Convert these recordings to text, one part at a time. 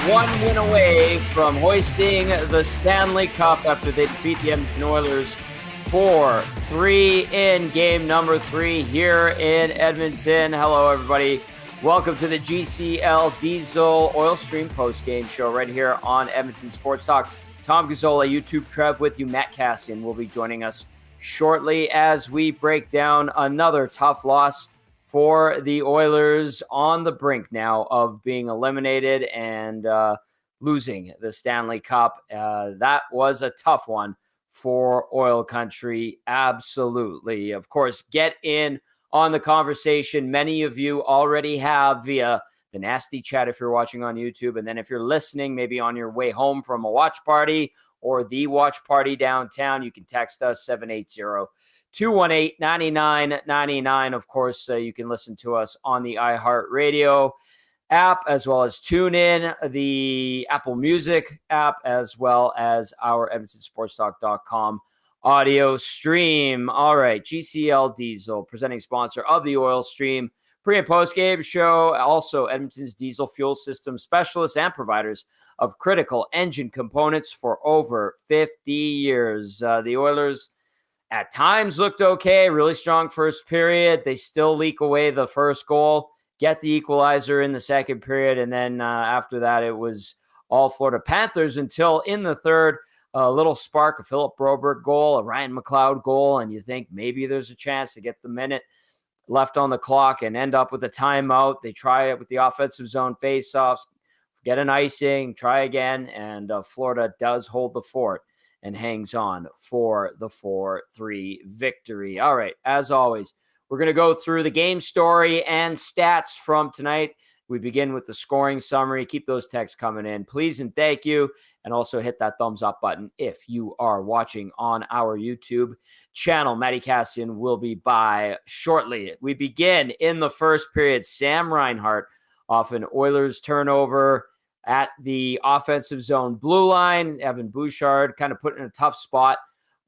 one win away from hoisting the Stanley Cup after they defeat the Edmonton Oilers 4-3 in game number 3 here in Edmonton. Hello, everybody. Welcome to the GCL Diesel Oil Stream postgame show right here on Edmonton Sports Talk. Tom Gazzola, YouTube Trev with you. Matt Kassian will be joining us shortly as we break down another tough loss for the Oilers, on the brink now of being eliminated and losing the Stanley Cup. That was a tough one for Oil Country. Absolutely. Of course, get in on the conversation. Many of you already have via the nasty chat if you're watching on YouTube. And then if you're listening, maybe on your way home from a watch party or the watch party downtown, you can text us 780-218-9999. Of course, you can listen to us on the iHeartRadio app, as well as TuneIn, the Apple Music app, as well as our EdmontonSportsTalk.com audio stream. All right, GCL Diesel, presenting sponsor of the Oil Stream pre- and post-game show. Also, Edmonton's diesel fuel system specialists and providers of critical engine components for over 50 years. The Oilers at times looked okay, really strong first period. They still leak away the first goal, get the equalizer in the second period, and then after that, it was all Florida Panthers until in the third, a little spark, a Philip Broberg goal, a Ryan McLeod goal, and you think maybe there's a chance to get the minute left on the clock and end up with a timeout. They try it with the offensive zone faceoffs, get an icing, try again, and Florida does hold the fort and hangs on for the 4-3 victory. All right, as always, we're going to go through the game story and stats from tonight. We begin with the scoring summary. Keep those texts coming in, please, and thank you. And also hit that thumbs up button if you are watching on our YouTube channel. Matty Kassian will be by shortly. We begin in the first period. Sam Reinhart off an Oilers turnover at the offensive zone blue line. Evan Bouchard kind of put in a tough spot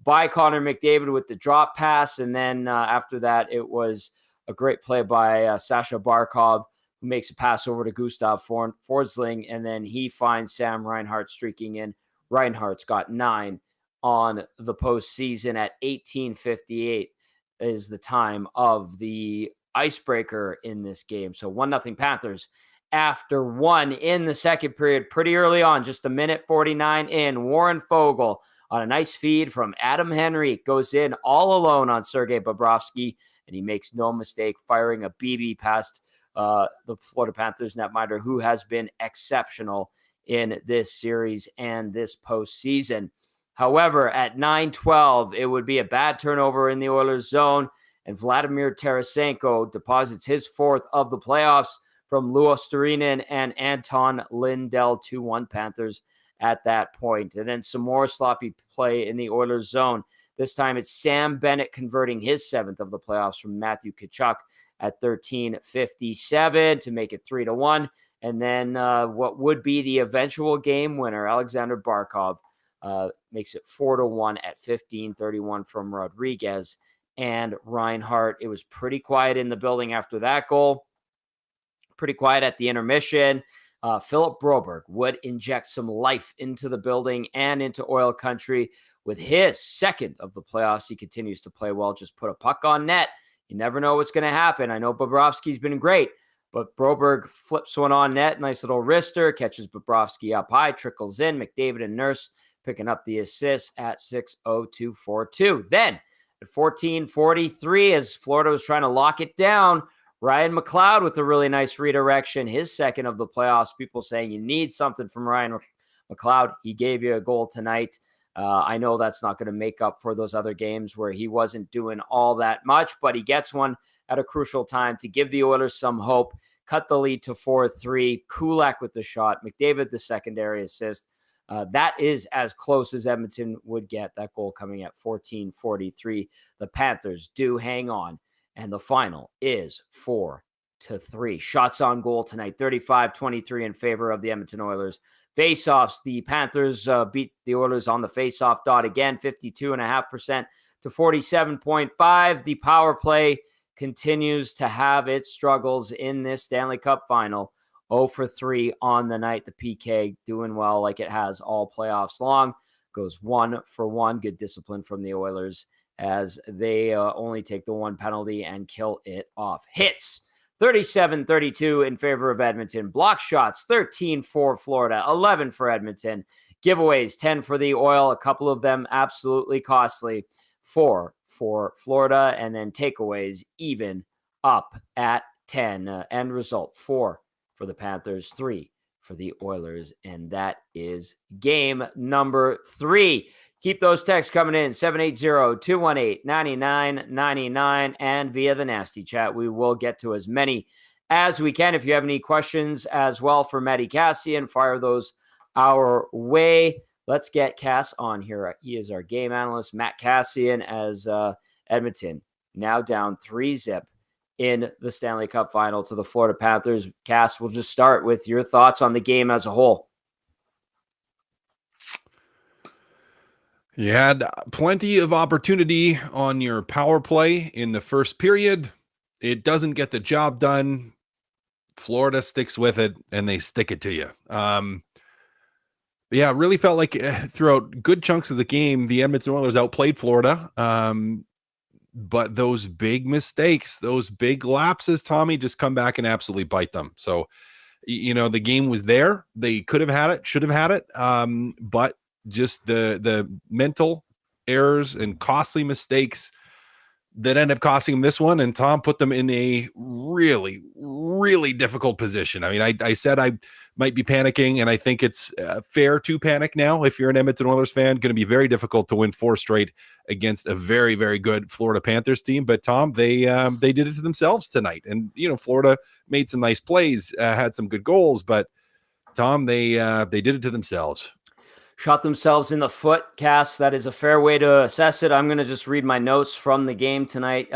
by Connor McDavid with the drop pass. And then after that, it was a great play by Sasha Barkov, who makes a pass over to Gustav Forsling, and then he finds Sam Reinhart streaking in. Reinhart's got 9 on the postseason at 18:58 is the time of the icebreaker in this game. So 1-0 Panthers after 1 in the second period, pretty early on, just a minute 49 in. Warren Foegele on a nice feed from Adam Henrique goes in all alone on Sergei Bobrovsky, and he makes no mistake firing a BB past the Florida Panthers netminder, who has been exceptional in this series and this postseason. However, at 9:12, it would be a bad turnover in the Oilers zone, and Vladimir Tarasenko deposits his 4th of the playoffs from Luo Sturinen and Anton Lindell. 2-1 Panthers at that point. And then some more sloppy play in the Oilers zone. This time it's Sam Bennett converting his 7th of the playoffs from Matthew Tkachuk at 13:57 to make it 3-1. And then what would be the eventual game winner, Alexander Barkov, makes it 4-1 at 15:31 from Rodriguez and Reinhart. It was pretty quiet in the building after that goal. Pretty quiet at the intermission. Philip Broberg would inject some life into the building and into Oil Country with his 2nd of the playoffs. He continues to play well. Just put a puck on net. You never know what's going to happen. I know Bobrovsky's been great, but Broberg flips one on net. Nice little wrister. Catches Bobrovsky up high. Trickles in. McDavid and Nurse picking up the assist at 6:02:42. Then at 14:43, as Florida was trying to lock it down, Ryan McLeod with a really nice redirection, his 2nd of the playoffs. People saying you need something from Ryan McLeod. He gave you a goal tonight. I know that's not going to make up for those other games where he wasn't doing all that much, but he gets one at a crucial time to give the Oilers some hope, cut the lead to 4-3. Kulak with the shot, McDavid the secondary assist. That is as close as Edmonton would get, that goal coming at 14:43. The Panthers do hang on, and the final is 4-3. Shots on goal tonight, 35-23 in favor of the Edmonton Oilers. Faceoffs, the Panthers beat the Oilers on the faceoff dot again, 52.5% to 47.5%. The power play continues to have its struggles in this Stanley Cup final. 0 for 3 on the night. The PK doing well like it has all playoffs long. Goes 1 for 1. Good discipline from the Oilers as they only take the one penalty and kill it off. Hits 37-32 in favor of Edmonton. Block shots 13 for Florida, 11 for Edmonton. Giveaways 10 for the Oil, a couple of them absolutely costly. 4 for Florida, and then takeaways even up at 10. End result 4 for the Panthers, 3 for the Oilers, and that is game number 3. Keep those texts coming in, 780-218-9999, and via the Nasty Chat. We will get to as many as we can. If you have any questions as well for Matty Kassian, fire those our way. Let's get Cass on here. He is our game analyst, Matt Kassian, as Edmonton now down 3-0 in the Stanley Cup final to the Florida Panthers. Cass, we'll just start with your thoughts on the game as a whole. You had plenty of opportunity on your power play in the first period. It doesn't get the job done. Florida sticks with it, and they stick it to you. Yeah, it really felt like throughout good chunks of the game, the Edmonton Oilers outplayed Florida. But those big mistakes, those big lapses, Tommy, just come back and absolutely bite them. So, the game was there. They could have had it, should have had it. But just the mental errors and costly mistakes that end up costing them this one. And Tom put them in a really, really difficult position. I mean, I said I might be panicking, and I think it's fair to panic now. If you're an Edmonton Oilers fan, going to be very difficult to win 4 straight against a very, very good Florida Panthers team. But Tom, they did it to themselves tonight. And, Florida made some nice plays, had some good goals, but Tom, they did it to themselves. Shot themselves in the foot, Cass. That is a fair way to assess it. I'm going to just read my notes from the game tonight.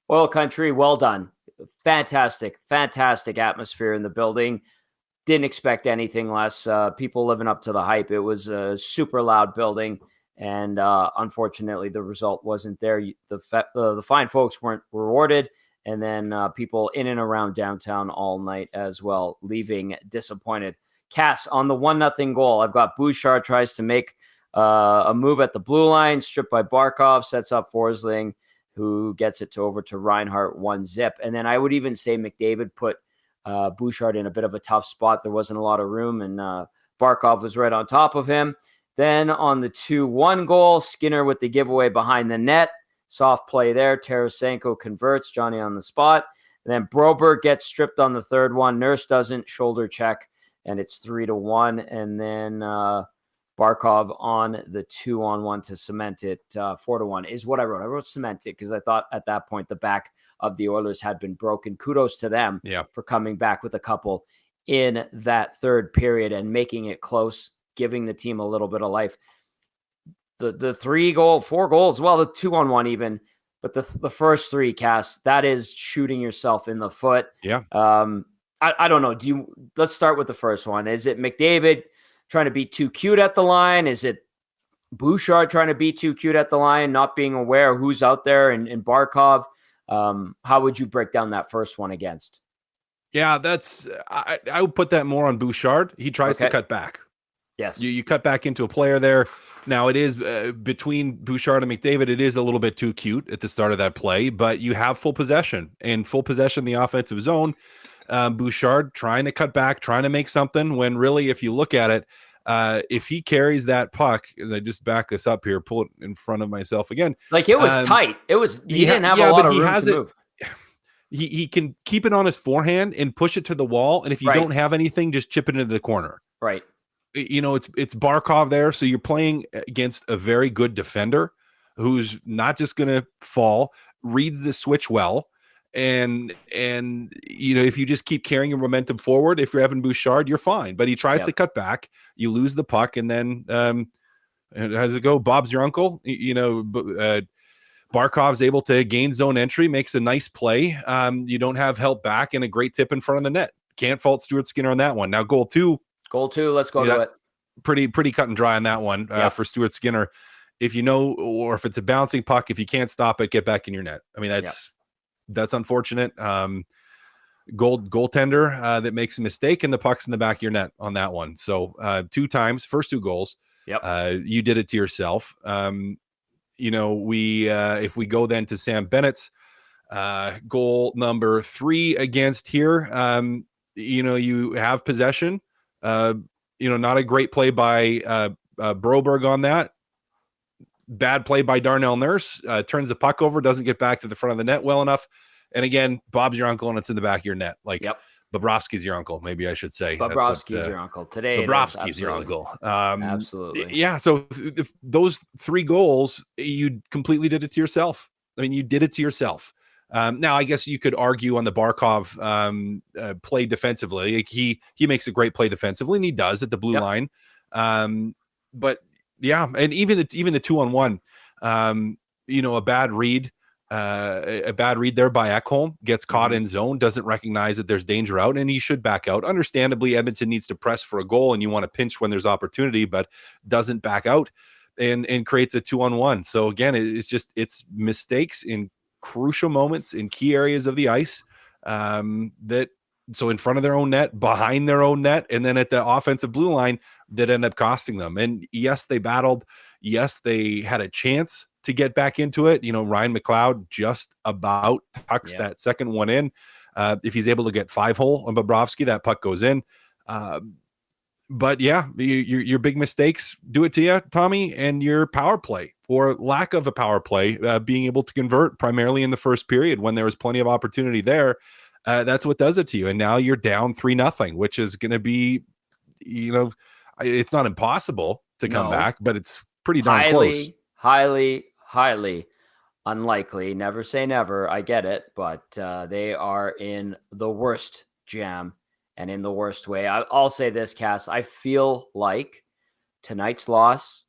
Oil Country, well done. Fantastic atmosphere in the building. Didn't expect anything less. People living up to the hype. It was a super loud building, and unfortunately, the result wasn't there. The fine folks weren't rewarded, and then people in and around downtown all night as well, leaving disappointed. Cass, on the 1-0 goal, I've got Bouchard tries to make a move at the blue line, stripped by Barkov, sets up Forsling, who gets it over to Reinhart, 1-0. And then I would even say McDavid put Bouchard in a bit of a tough spot. There wasn't a lot of room, and Barkov was right on top of him. Then on the 2-1 goal, Skinner with the giveaway behind the net. Soft play there. Tarasenko converts, Johnny on the spot. And then Broberg gets stripped on the third one. Nurse doesn't, shoulder check. And it's 3-1, and then Barkov on the 2-on-1 to cement it. 4-1 is what I wrote. I wrote cement it because I thought at that point the back of the Oilers had been broken. Kudos to them for coming back with a couple in that third period and making it close, giving the team a little bit of life. The 4 goals, well, the 2-on-1 even, but the first 3, Cass, that is shooting yourself in the foot. Yeah. I don't know. Let's start with the first one. Is it McDavid trying to be too cute at the line? Is it Bouchard trying to be too cute at the line, not being aware of who's out there in Barkov? How would you break down that first one against? Yeah, I would put that more on Bouchard. He tries to cut back. Yes. You cut back into a player there. Now, it is between Bouchard and McDavid, it is a little bit too cute at the start of that play, but you have full possession in the offensive zone. Bouchard trying to cut back, trying to make something, when really, if you look at it, if he carries that puck, as I just back this up here, pull it in front of myself again. Like, it was tight. He didn't have a lot of room to move. He can keep it on his forehand and push it to the wall. And if you don't have anything, just chip it into the corner. Right. It's Barkov there. So you're playing against a very good defender who's not just going to fall, reads the switch well. And if you just keep carrying your momentum forward, if you're Evan Bouchard, you're fine. But he tries to cut back, you lose the puck, and then how does it go? Bob's your uncle. Barkov's able to gain zone entry, makes a nice play. You don't have help back, and a great tip in front of the net. Can't fault Stuart Skinner on that one. Now goal two. Let's go to it. Pretty cut and dry on that one for Stuart Skinner. If or if it's a bouncing puck, if you can't stop it, get back in your net. I mean, that's unfortunate. goaltender that makes a mistake and the puck's in the back of your net on that one. So 2 times, first 2 goals, you did it to yourself. If we go then to Sam Bennett's goal number 3 against here, you have possession, not a great play by Broberg on that. Bad play by Darnell Nurse, turns the puck over, doesn't get back to the front of the net well enough. And again, Bob's your uncle and it's in the back of your net. Bobrovsky's your uncle, maybe I should say. Bobrovsky's your uncle today. Bobrovsky's your uncle. Absolutely. Yeah. So if those 3 goals, you completely did it to yourself. I mean, you did it to yourself. Now, I guess you could argue on the Barkov play defensively. Like he makes a great play defensively, and he does at the blue line. But yeah, and even the 2-on-1, a bad read. A bad read there by Ekholm, gets caught in zone, doesn't recognize that there's danger out, and he should back out. Understandably, Edmonton needs to press for a goal, and you want to pinch when there's opportunity, but doesn't back out and creates a 2-on-1. So again, it's mistakes in crucial moments in key areas of the ice so in front of their own net, behind their own net, and then at the offensive blue line that end up costing them. And yes, they battled. Yes, they had a chance to get back into it. Ryan McLeod just about tucks that second one in. If he's able to get 5-hole on Bobrovsky, that puck goes in. But yeah, your big mistakes do it to you, Tommy, and your power play or lack of a power play, being able to convert primarily in the first period when there was plenty of opportunity there. That's what does it to you. And now you're down 3-0, which is going to be, it's not impossible to come back, but it's pretty darn close. Highly unlikely. Never say never. I get it, but they are in the worst jam and in the worst way. I'll say this, Cass. I feel like tonight's loss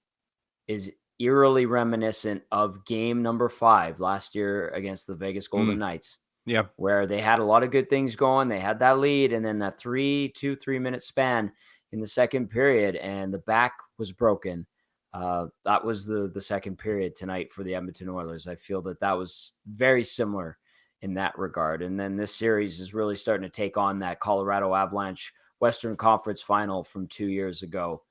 is eerily reminiscent of game number 5 last year against the Vegas Golden Knights. Yeah. Where they had a lot of good things going. They had that lead, and then that 3-minute span in the second period, and the back was broken. That was the second period tonight for the Edmonton Oilers. I feel that was very similar in that regard. And then this series is really starting to take on that Colorado Avalanche Western Conference final from 2 years ago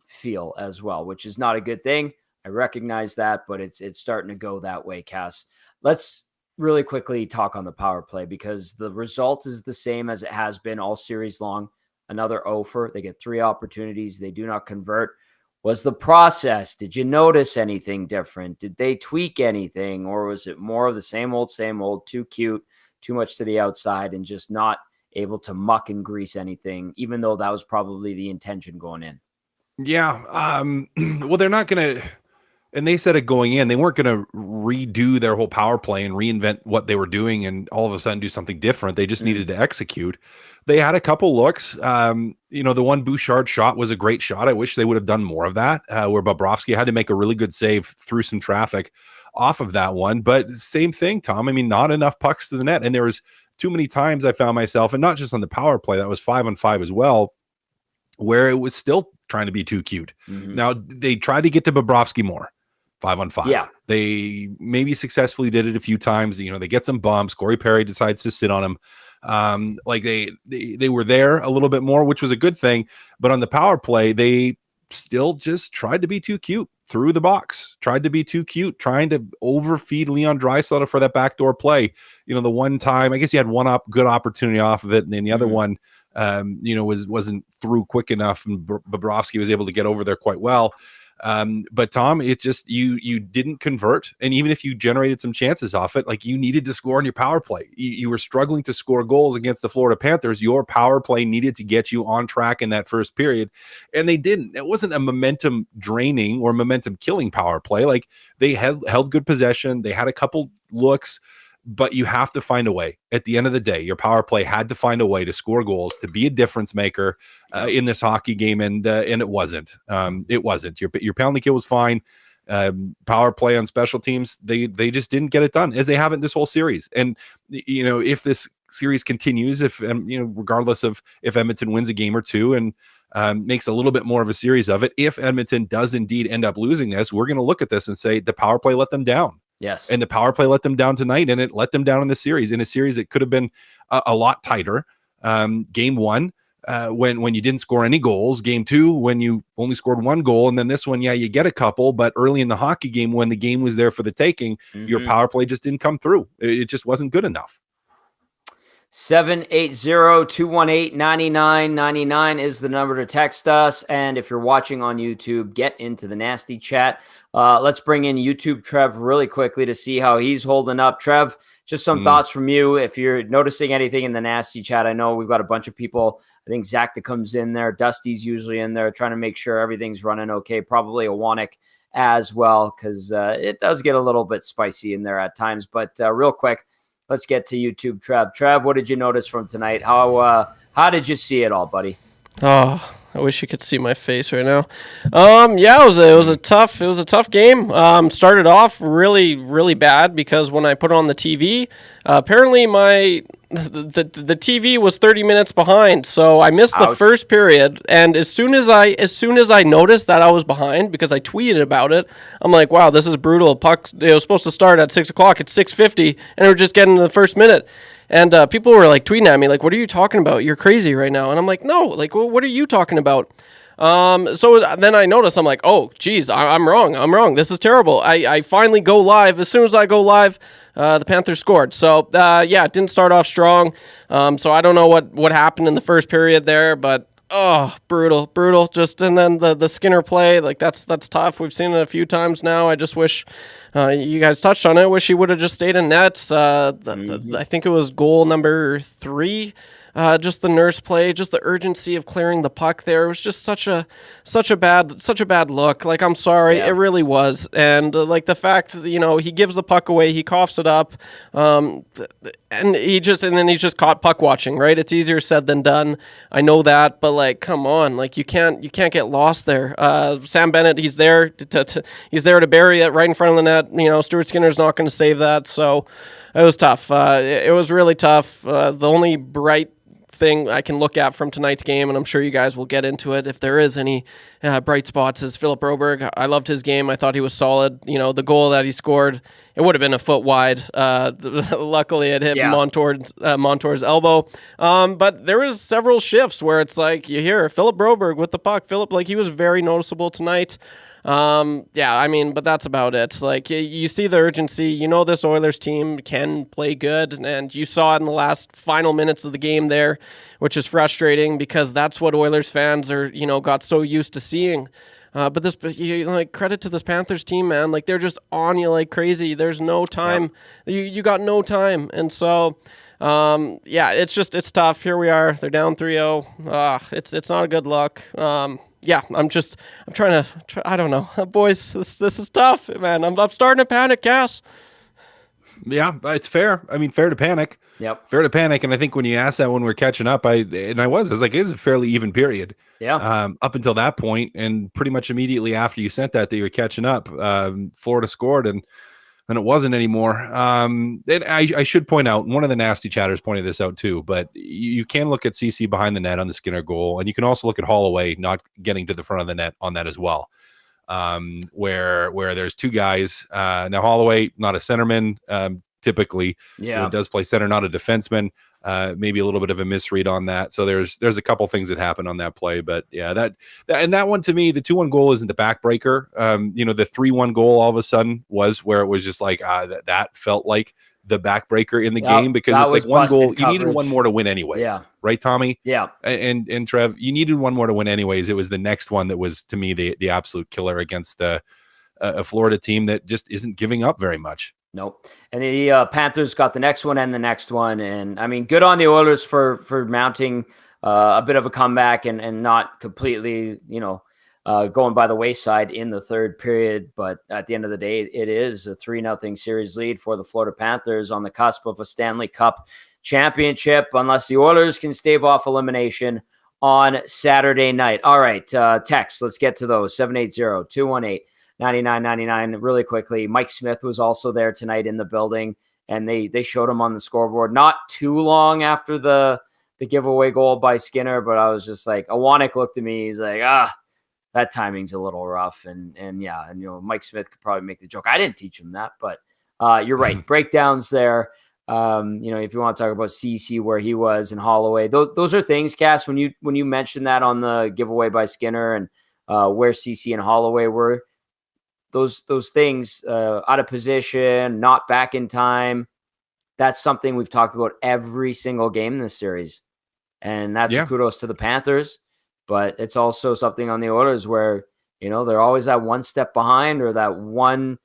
feel as well, which is not a good thing. I recognize that, but it's starting to go that way, Cass. Let's really quickly talk on the power play because the result is the same as it has been all series long. Another 0-for. They get 3 opportunities. They do not convert. Was the process? Did you notice anything different? Did they tweak anything? Or was it more of the same old, too cute, too much to the outside, and just not able to muck and grease anything, even though that was probably the intention going in? Yeah. Well, they're not going to, and they said it going in, they weren't going to redo their whole power play and reinvent what they were doing and all of a sudden do something different. They just needed to execute. They had a couple looks. The one Bouchard shot was a great shot. I wish they would have done more of that, where Bobrovsky had to make a really good save through some traffic off of that one. But same thing, Tom. I mean, not enough pucks to the net. And there was too many times I found myself, and not just on the power play, that was 5-on-5 as well, where it was still trying to be too cute. Now, they tried to get to Bobrovsky more. 5-on-5. Yeah. They maybe successfully did it a few times. They get some bumps. Corey Perry decides to sit on him. They were there a little bit more, which was a good thing. But on the power play, they still just tried to be too cute through the box, tried to be too cute, trying to overfeed Leon Draisaitl for that backdoor play. The one time, I guess you had one good opportunity off of it. And then the other one, wasn't through quick enough. And Bobrovsky was able to get over there quite well. But Tom, it just, you didn't convert. And even if you generated some chances off it, like you needed to score on your power play. You were struggling to score goals against the Florida Panthers. Your power play needed to get you on track in that first period. And they didn't. It wasn't a momentum draining or momentum killing power play. Like they held good possession. They had a couple looks, but you have to find a way. At the end of the day, your power play had to find a way to score goals, to be a difference maker in this hockey game, and it wasn't. It wasn't. Your penalty kill was fine. Power play on special teams, they just didn't get it done, as they haven't this whole series. And if this series continues, if regardless of if Edmonton wins a game or two and makes a little bit more of a series of it, if Edmonton does indeed end up losing this, we're going to look at this and say the power play let them down. Yes. And the power play let them down tonight, and it let them down in the series. In a series that could have been a lot tighter. Game 1, when you didn't score any goals. Game 2, when you only scored 1 goal. And then this one, you get a couple, but early in the hockey game, when the game was there for the taking, your power play just didn't come through. It just wasn't good enough. 780-218-9999 is the number to text us. And if you're watching on YouTube, get into the nasty chat. Let's bring in YouTube Trev really quickly to see how he's holding up. Trev, just some thoughts from you. If you're noticing anything in the nasty chat, I know we've got a bunch of people. I think Zach that comes in there. Dusty's usually in there trying to make sure everything's running okay. Probably a Wanik as well, because it does get a little bit spicy in there at times. But real quick, let's get to YouTube, Trev. Trev, what did you notice from tonight? How did you see it all, buddy? Oh, I wish you could see my face right now. Yeah, it was a tough game. Started off really, really bad because when I put it on the TV, apparently the TV was 30 minutes behind, so I missed the first period. And as soon as I noticed that I was behind, because I tweeted about it, I'm like, wow, this is brutal. Puck, it was supposed to start at 6:00. It's 6:50, and we're just getting to the first minute. And people were like tweeting at me, like, what are you talking about? You're crazy right now. And I'm like, no, like, what are you talking about? So then I noticed, I'm like, oh, geez, I'm wrong. This is terrible. I finally go live. As soon as I go live, the Panthers scored. So, it didn't start off strong. So I don't know what happened in the first period there, but brutal. Just, and then the Skinner play, like that's tough. We've seen it a few times now. I just wish, you guys touched on it. Wish he would have just stayed in net. I think it was goal number 3. Just the Nurse play, just the urgency of clearing the puck there. It was just such a bad look. Like, I'm sorry, It really was. And like the fact, he gives the puck away, he coughs it up, and then he's just caught puck watching, right? It's easier said than done. I know that, but like, come on, like you can't get lost there. Sam Bennett, he's there to bury it right in front of the net. Stuart Skinner's not going to save that, so it was tough. It was really tough. The only bright thing I can look at from tonight's game, and I'm sure you guys will get into it if there is any bright spots, is Philip Broberg. I loved his game. I thought he was solid. The goal that he scored, it would have been a foot wide. Luckily, it hit Montour's elbow. But there was several shifts where it's like you hear Philip Broberg with the puck. Philip, like, he was very noticeable tonight. But that's about it. Like, you see the urgency. This Oilers team can play good, and you saw it in the last final minutes of the game there, which is frustrating because that's what Oilers fans are, got so used to seeing. But this, credit to this Panthers team, man. Like, they're just on you like crazy. There's no time. Yep. You got no time, and so. It's tough. Here we are. They're down 3-0. It's not a good look. I'm trying to, I don't know. Boys, this is tough, man. I'm starting to panic, Cass. Yeah, it's fair. I mean, fair to panic. Yep. Fair to panic. And I think when you asked that when we're catching up, I was like, it was a fairly even period. Yeah. Up until that point, and pretty much immediately after you sent that you were catching up, Florida scored, and it wasn't anymore. And I should point out, one of the nasty chatters pointed this out too, but you can look at CC behind the net on the Skinner goal, and you can also look at Holloway not getting to the front of the net on that as well, where there's two guys. Now, Holloway, not a centerman, typically. Does play center, not a defenseman. Maybe a little bit of a misread on that. So there's a couple things that happened on that play, but yeah, that one, to me, the 2-1 goal isn't the backbreaker. The 3-1 goal all of a sudden was where it was just like, that felt like the backbreaker in the game, because it's like one goal. You needed one more to win anyways. Yeah. Right, Tommy? Yeah. And Trev, you needed one more to win anyways. It was the next one that was, to me, the absolute killer against a Florida team that just isn't giving up very much. Nope. And the Panthers got the next one and the next one. And I mean, good on the Oilers for mounting a bit of a comeback and not completely, going by the wayside in the third period. But at the end of the day, it is a 3-0 series lead for the Florida Panthers on the cusp of a Stanley Cup championship, unless the Oilers can stave off elimination on Saturday night. All right, text. Let's get to those. 780-218-9999. Really quickly, Mike Smith was also there tonight in the building, and they showed him on the scoreboard not too long after the giveaway goal by Skinner, but I was just like, Awanik looked at me, he's like, that timing's a little rough, and Mike Smith could probably make the joke. I didn't teach him that, but You're right. Breakdowns there. If you want to talk about CC, where he was, and Holloway, those are things, Cass, when you mentioned that on the giveaway by Skinner and where CC and Holloway were, those things, out of position, not back in time. That's something we've talked about every single game in this series. And that's kudos to the Panthers, but it's also something on the Oilers where, they're always that one step behind or that one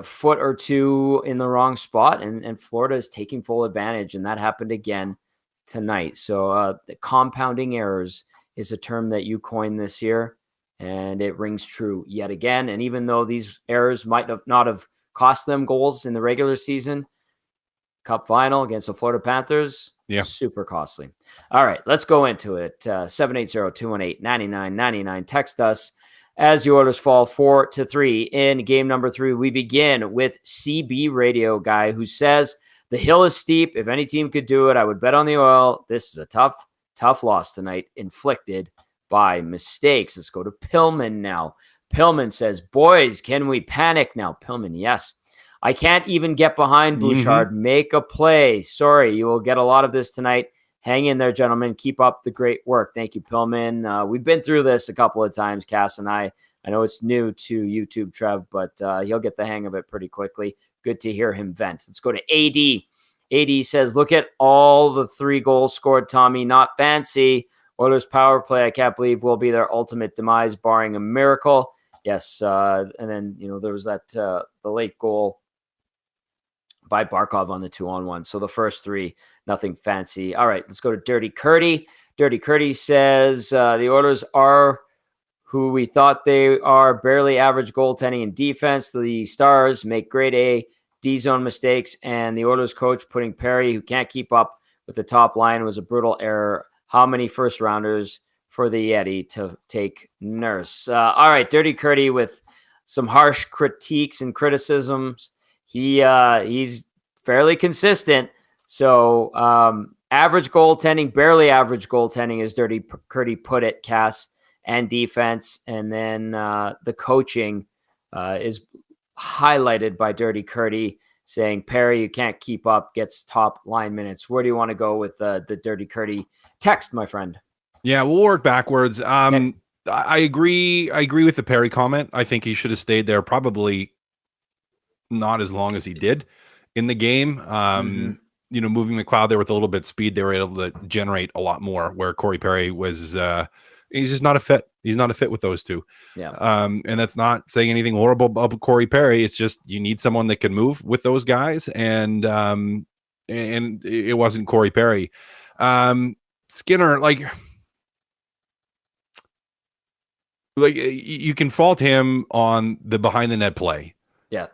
foot or two in the wrong spot. And Florida is taking full advantage. And that happened again tonight. So the compounding errors is a term that you coined this year, and it rings true yet again. And even though these errors might not have cost them goals in the regular season, Cup final against the Florida Panthers, super costly. All right, let's go into it. 780-218-9999. Text us as the Oilers fall 4-3 in game number 3. We begin with CB Radio guy who says, the hill is steep. If any team could do it, I would bet on the Oil. This is a tough loss tonight, inflicted by mistakes. Let's go to Pillman now. Pillman says, boys, can we panic now? Pillman, yes. I can't even get behind Bouchard. Make a play. Sorry, you will get a lot of this tonight. Hang in there, gentlemen. Keep up the great work. Thank you, Pillman. We've been through this a couple of times, Cass and I. I know it's new to YouTube, Trev, but he'll get the hang of it pretty quickly. Good to hear him vent. Let's go to AD. AD says, look at all the 3 goals scored, Tommy. Not fancy. Oilers power play, I can't believe, will be their ultimate demise, barring a miracle. Yes, and then, there was that the late goal by Barkov on the 2-on-1. So the first 3, nothing fancy. All right, let's go to Dirty Curdy. Dirty Curdy says the Oilers are who we thought they are, barely average goaltending and defense. The Stars make grade A D-zone mistakes, and the Oilers coach putting Perry, who can't keep up with the top line, was a brutal error. How many first-rounders for the Yeti to take Nurse? All right, Dirty Curdy with some harsh critiques and criticisms. He's fairly consistent. So average goaltending, barely average goaltending, as Dirty Curdy put it, Cass, and defense. And then the coaching is highlighted by Dirty Curdy saying, Perry, you can't keep up, gets top line minutes. Where do you want to go with the Dirty Curdy text, my friend? Yeah, we'll work backwards. Okay. I agree with the Perry comment. I think he should have stayed there probably not as long as he did in the game. Moving McLeod there with a little bit of speed, they were able to generate a lot more, where Corey Perry was, he's just not a fit. He's not a fit with those two. Yeah. And that's not saying anything horrible about Corey Perry. It's just, you need someone that can move with those guys. And it wasn't Corey Perry. Skinner, like you can fault him on the behind the net play. Yeah.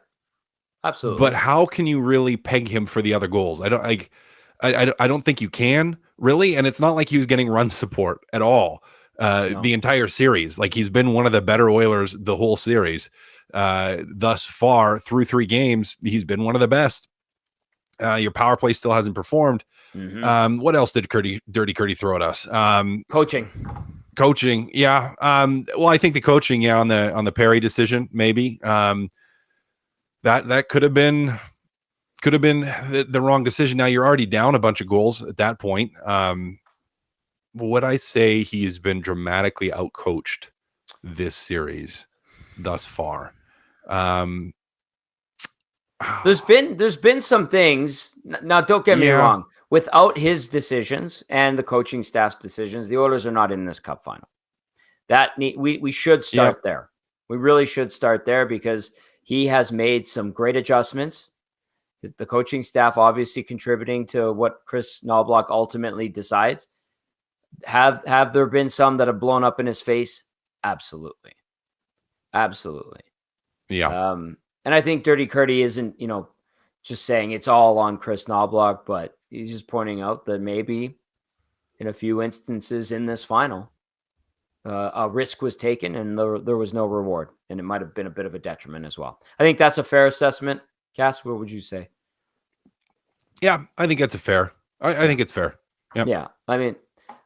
Absolutely. But how can you really peg him for the other goals? I don't think you can, really. And it's not like he was getting run support at all the entire series. Like, he's been one of the better Oilers the whole series. Thus far, through 3 games, he's been one of the best. Your power play still hasn't performed. What else did Dirty Curdy throw at us? Coaching. Yeah. Well, I think the coaching, on the Perry decision, maybe. That could have been the wrong decision. Now you're already down a bunch of goals at that point. Would I say he's been dramatically outcoached this series thus far? There's been some things. Now, don't get me wrong. Without his decisions and the coaching staff's decisions, the Oilers are not in this Cup final. We should start there. We really should start there, because he has made some great adjustments. The coaching staff obviously contributing to what Chris Noblock ultimately decides. Have there been some that have blown up in his face? Absolutely. Yeah. And I think Dirty Curdy isn't, just saying it's all on Chris Noblock, but he's just pointing out that maybe in a few instances in this final, a risk was taken and there was no reward, and it might have been a bit of a detriment as well. I think that's a fair assessment. Cass, what would you say? Yeah, I think that's I think it's fair. Yep. Yeah. I mean,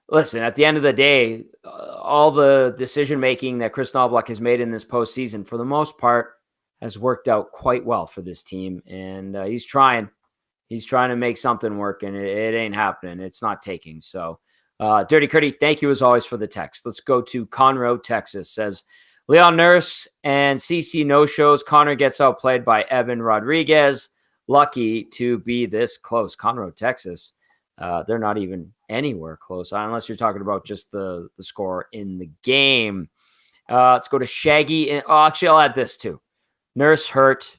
listen, at the end of the day, all the decision-making that Chris Noblock has made in this postseason, for the most part, has worked out quite well for this team, and he's trying to make something work, and it ain't happening. It's not taking. So Dirty Curdy, thank you as always for the text. Let's go to Conroe, Texas. Says Leon Nurse and CC no-shows. Connor gets outplayed by Evan Rodriguez. Lucky to be this close. Conroe, Texas. They're not even anywhere close, unless you're talking about just the score in the game. Let's go to Shaggy. Actually, I'll add this too. Nurse hurt.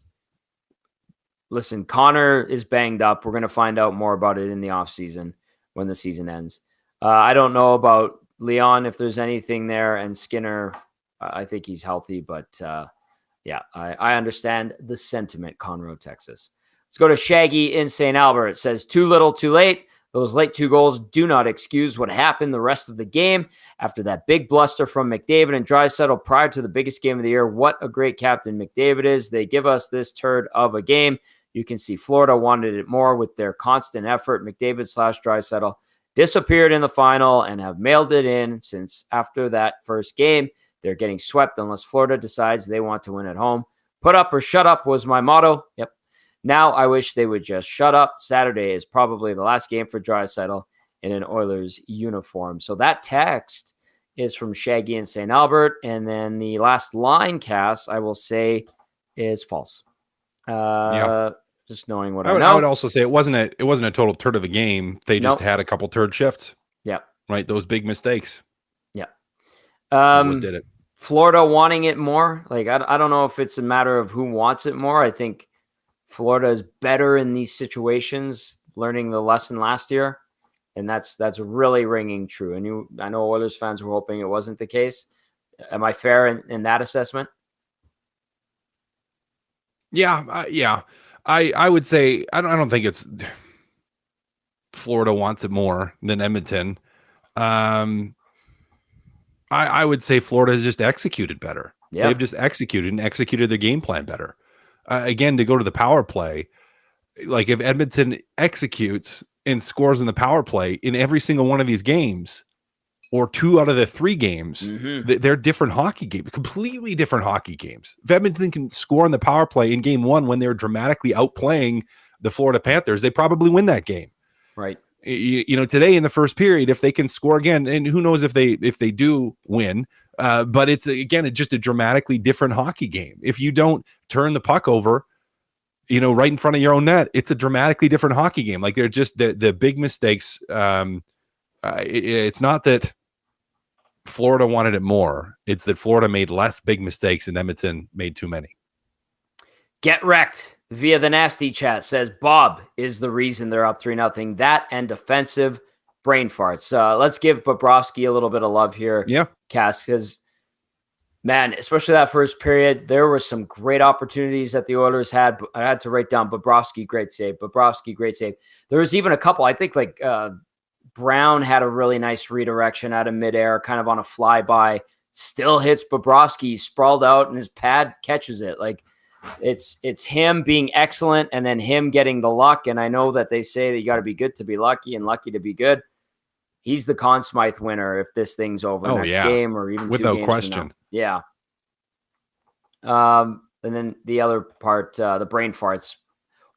Listen, Connor is banged up. We're going to find out more about it in the offseason when the season ends. I don't know about Leon, if there's anything there, and Skinner, I think he's healthy, but I understand the sentiment, Conroe, Texas. Let's go to Shaggy in St. Albert. It says, too little, too late. Those late 2 goals do not excuse what happened the rest of the game. After that big bluster from McDavid and Draisaitl prior to the biggest game of the year, what a great captain McDavid is. They give us this turd of a game. You can see Florida wanted it more with their constant effort. McDavid/Draisaitl disappeared in the final and have mailed it in since after that first game. They're getting swept unless Florida decides they want to win at home. Put up or shut up was my motto. Yep. Now I wish they would just shut up. Saturday is probably the last game for Draisaitl in an Oilers uniform. So that text is from Shaggy in St. Albert. And then the last line, Cass, I will say is false. Just knowing what I know. I would also say it wasn't a total turd of a game. They just had a couple turd shifts. Yeah. Right. Those big mistakes. Yeah. What did it. Florida wanting it more. Like, I don't know if it's a matter of who wants it more. I think Florida is better in these situations, learning the lesson last year. And that's really ringing true. And I know Oilers fans were hoping it wasn't the case. Am I fair in that assessment? Yeah. I would say I don't think it's Florida wants it more than Edmonton. I would say Florida has just executed better. Yeah. They've just executed their game plan better. Again, to go to the power play, like if Edmonton executes and scores in the power play in every single one of these games, or 2 out of the 3 games, they're different hockey games, completely different hockey games. If Edmonton can score in the power play in game 1 when they're dramatically outplaying the Florida Panthers, they probably win that game. Right. You know, today in the first period, if they can score again, and who knows if they do win, but it's just a dramatically different hockey game. If you don't turn the puck over, you know, right in front of your own net, it's a dramatically different hockey game. Like they're just the big mistakes. It's not that Florida wanted it more. It's that Florida made less big mistakes and Edmonton made too many. Get wrecked via the nasty chat says Bob is the reason they're up 3-0. That and defensive brain farts. Let's give Bobrovsky a little bit of love here. Yeah. Cass, because man, especially that first period, there were some great opportunities that the Oilers had. I had to write down Bobrovsky, great save. Bobrovsky, great save. There was even a couple, I think like Brown had a really nice redirection out of midair, kind of on a flyby, still hits Bobrovsky, sprawled out, and his pad catches it. Like it's him being excellent and then him getting the luck. And I know that they say that you got to be good to be lucky and lucky to be good. He's the Conn Smythe winner if this thing's over next game or even without 2 games question. From now. Yeah. And then the other part, the brain farts,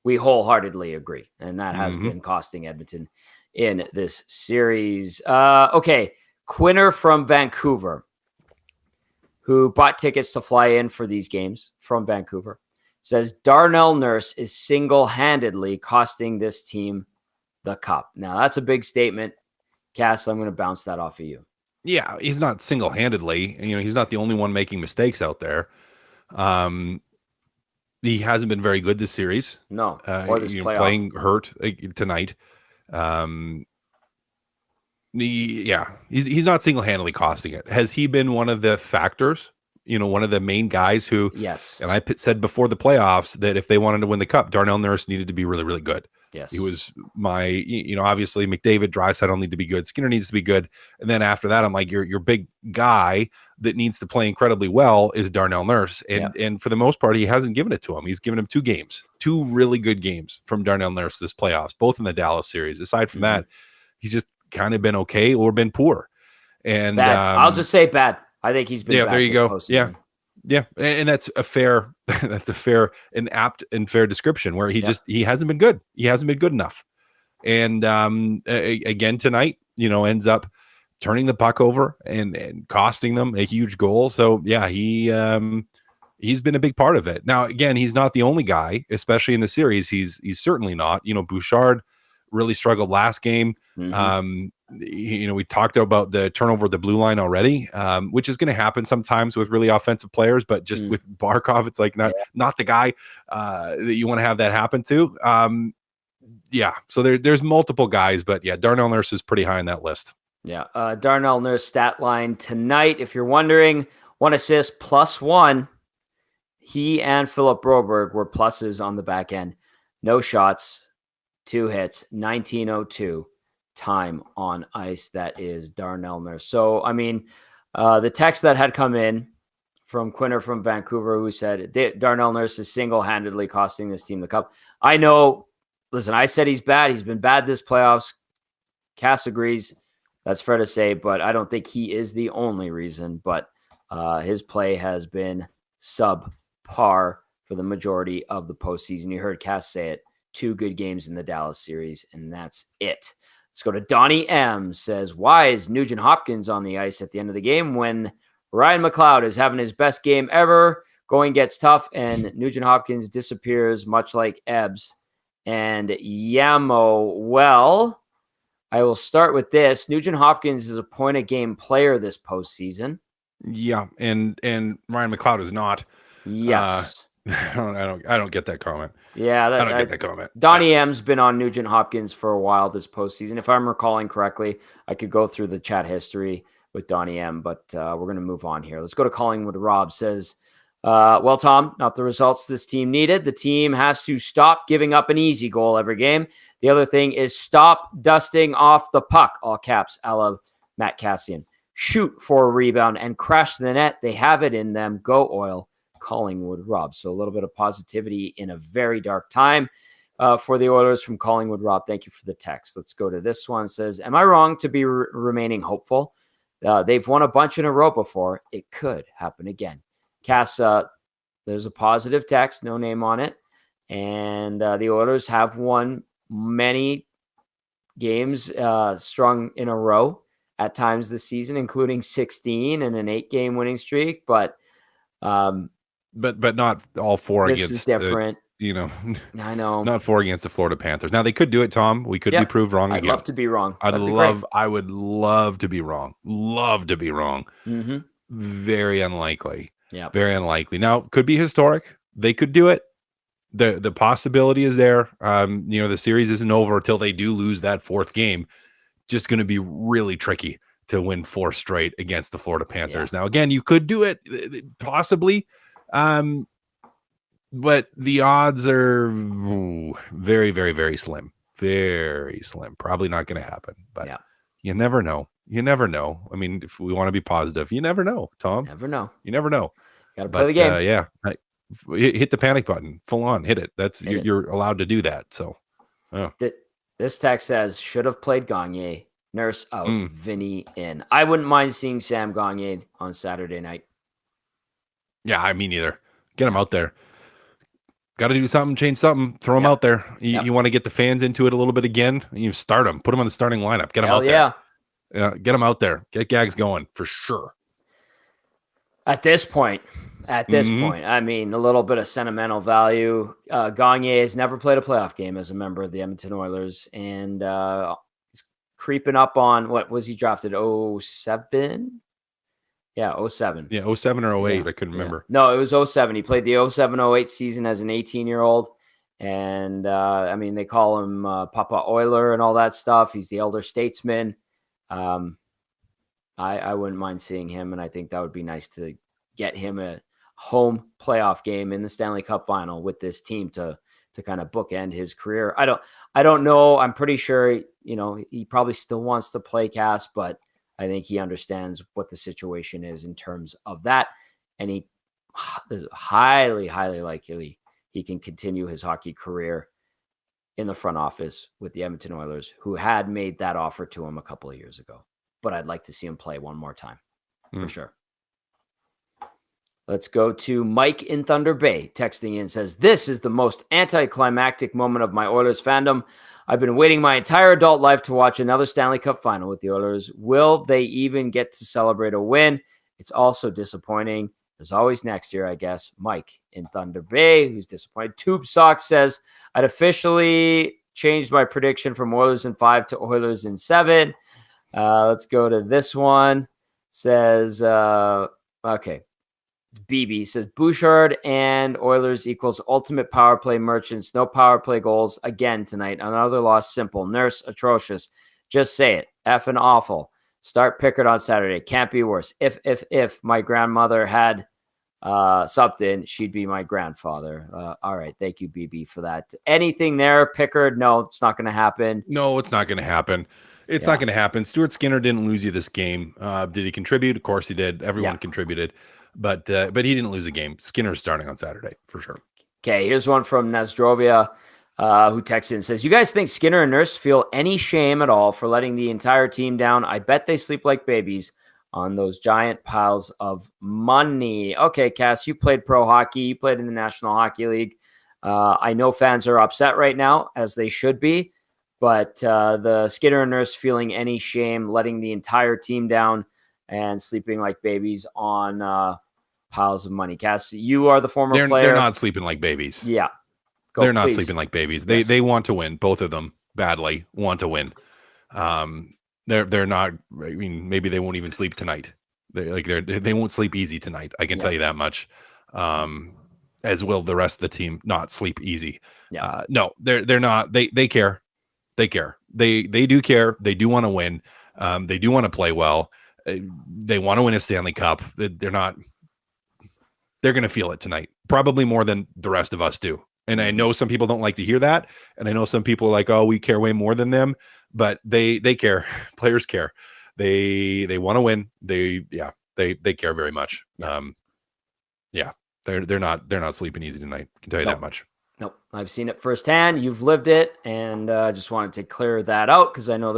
we wholeheartedly agree. And that has been costing Edmonton in this series. Okay. Quinner from Vancouver, who bought tickets to fly in for these games from Vancouver, says Darnell Nurse is single-handedly costing this team the cup. Now, that's a big statement. Cass, I'm going to bounce that off of you. Yeah, he's not single-handedly. You know, he's not the only one making mistakes out there. He hasn't been very good this series. No, or this playoff. Playing hurt tonight. He's not single-handedly costing it. Has he been one of the factors? You know, one of the main guys who, yes. And I said before the playoffs that if they wanted to win the cup, Darnell Nurse needed to be really, really good. Yes. He was obviously McDavid, Draisaitl need to be good. Skinner needs to be good. And then after that, I'm like, your big guy that needs to play incredibly well is Darnell Nurse. And for the most part, he hasn't given it to him. He's given him 2 games, 2 really good games from Darnell Nurse this playoffs, both in the Dallas series. Aside from that, he's just kind of been okay or been poor. And bad. I'll just say bad. I think he's been bad. There you go. Postseason. Yeah, and that's a fair and apt and fair description where he hasn't been good. He hasn't been good enough. And again tonight, ends up turning the puck over and costing them a huge goal. So yeah, he's been a big part of it. Now, again, he's not the only guy, especially in the series. He's certainly not. Bouchard really struggled last game. We talked about the turnover at the blue line already, which is going to happen sometimes with really offensive players, but just with Barkov, it's like not the guy that you want to have that happen to. So there's multiple guys, but yeah, Darnell Nurse is pretty high on that list. Yeah. Darnell Nurse stat line tonight, if you're wondering, 1 assist +1. He and Philip Broberg were pluses on the back end. No shots, 2 hits, 19:02 time on ice. That is Darnell Nurse. So, I mean, the text that had come in from Quinner from Vancouver, who said Darnell Nurse is single-handedly costing this team the cup. I know. Listen, I said he's bad. He's been bad this playoffs. Cass agrees. That's fair to say, but I don't think he is the only reason. But his play has been subpar for the majority of the postseason. You heard Cass say it. 2 good games in the Dallas series, and that's it. Let's go to Donnie M. Says, why is Nugent Hopkins on the ice at the end of the game when Ryan McLeod is having his best game ever? Going gets tough, and Nugent Hopkins disappears, much like Ebbs and Yamo. Well, I will start with this. Nugent Hopkins is a point-a-game player this postseason. Yeah, and Ryan McLeod is not. Yes. I don't get that comment. Yeah, I don't get that comment. Donnie M's been on Nugent Hopkins for a while this postseason. If I'm recalling correctly, I could go through the chat history with Donnie M, but we're going to move on here. Let's go to Collingwood. Rob says, well, Tom, not the results this team needed. The team has to stop giving up an easy goal every game. The other thing is stop dusting off the puck, all caps, a la Matt Kassian. Shoot for a rebound and crash the net. They have it in them. Go Oil. Collingwood, Rob. So a little bit of positivity in a very dark time for the Oilers from Collingwood, Rob. Thank you for the text. Let's go to this one. It says, am I wrong to be remaining hopeful? They've won a bunch in a row before. It could happen again. Cass, there's a positive text, no name on it. And the Oilers have won many games strung in a row at times this season, including 16 and an 8-game winning streak. But not all 4 this against. This is different. I know. Not 4 against the Florida Panthers. Now they could do it, Tom. We could be proved wrong again. I'd love to be wrong. I would love to be wrong. Love to be wrong. Mm-hmm. Very unlikely. Yeah. Very unlikely. Now, could be historic. They could do it. The possibility is there. The series isn't over until they do lose that 4th game. Just going to be really tricky to win 4 straight against the Florida Panthers. Yeah. Now, again, you could do it possibly. But the odds are very, very, very slim. Very slim. Probably not going to happen. But you never know. You never know. I mean, if we want to be positive, you never know, Tom. Never know. You never know. Got to play the game. Hit the panic button. Full on. Hit it. You're allowed to do that. So, This text says, should have played Gagne. Nurse out. Vinny in. I wouldn't mind seeing Sam Gagne on Saturday night. Yeah, I mean, either. Get him out there. Got to do something, change something, throw him out there. You want to get the fans into it a little bit again? You start him, put him on the starting lineup, get him out there. Yeah, get him out there, get Gags going for sure. At this point, I mean, a little bit of sentimental value. Gagne has never played a playoff game as a member of the Edmonton Oilers, and he's creeping up on what was he drafted? 07? Yeah, 07. Yeah, 07 or 08. I couldn't remember. No, it was 07. He played the 07-08 season as an 18-year-old. And, I mean, they call him Papa Oiler and all that stuff. He's the elder statesman. I wouldn't mind seeing him, and I think that would be nice to get him a home playoff game in the Stanley Cup final with this team to kind of bookend his career. I don't know. I'm pretty sure, he probably still wants to play Cass, but I think he understands what the situation is in terms of that. And there's highly, highly likely he can continue his hockey career in the front office with the Edmonton Oilers, who had made that offer to him a couple of years ago. But I'd like to see him play one more time for sure. Let's go to Mike in Thunder Bay, texting in, says, "This is the most anticlimactic moment of my Oilers fandom. I've been waiting my entire adult life to watch another Stanley Cup final with the Oilers. Will they even get to celebrate a win? It's also disappointing. There's always next year, I guess." Mike in Thunder Bay, who's disappointed. Tube Sock says, "I'd officially changed my prediction from Oilers in 5 to Oilers in 7. Let's go to this one. Says, okay. It's BB. Says, "Bouchard and Oilers equals ultimate power play merchants. No power play goals again tonight. Another loss. Simple. Nurse atrocious. Just say it. Effing awful. Start Pickard on Saturday. Can't be worse. If my grandmother had something, she'd be my grandfather." All right. Thank you, BB, for that. Anything there, Pickard? No, it's not going to happen. No, it's not going to happen. It's not going to happen. Stuart Skinner didn't lose you this game. Did he contribute? Of course he did. Everyone contributed, but he didn't lose a game. Skinner's starting on Saturday for sure. Okay, here's one from Nazdrovia, who texts in and says, "You guys think Skinner and Nurse feel any shame at all for letting the entire team down? I bet they sleep like babies on those giant piles of money." Okay, Cass, you played pro hockey. You played in the National Hockey League. I know fans are upset right now, as they should be. But the Skinner and Nurse feeling any shame, letting the entire team down and sleeping like babies on piles of money. Cass, you are the former player. They're not sleeping like babies. Yeah. They're not sleeping like babies. They want to win. Both of them badly want to win. They're not. I mean, maybe they won't even sleep tonight. They won't sleep easy tonight. I can tell you that much. As will the rest of the team not sleep easy. Yeah. No, they're not. They care. They care. They do care. They do want to win. They do want to play well. They want to win a Stanley Cup. They're not. They're going to feel it tonight, probably more than the rest of us do. And I know some people don't like to hear that, and I know some people are like, "Oh, we care way more than them," but they care. Players care. They want to win. They care very much. They're not sleeping easy tonight. I can tell you that much. Nope. I've seen it firsthand. You've lived it. And I just wanted to clear that out because I know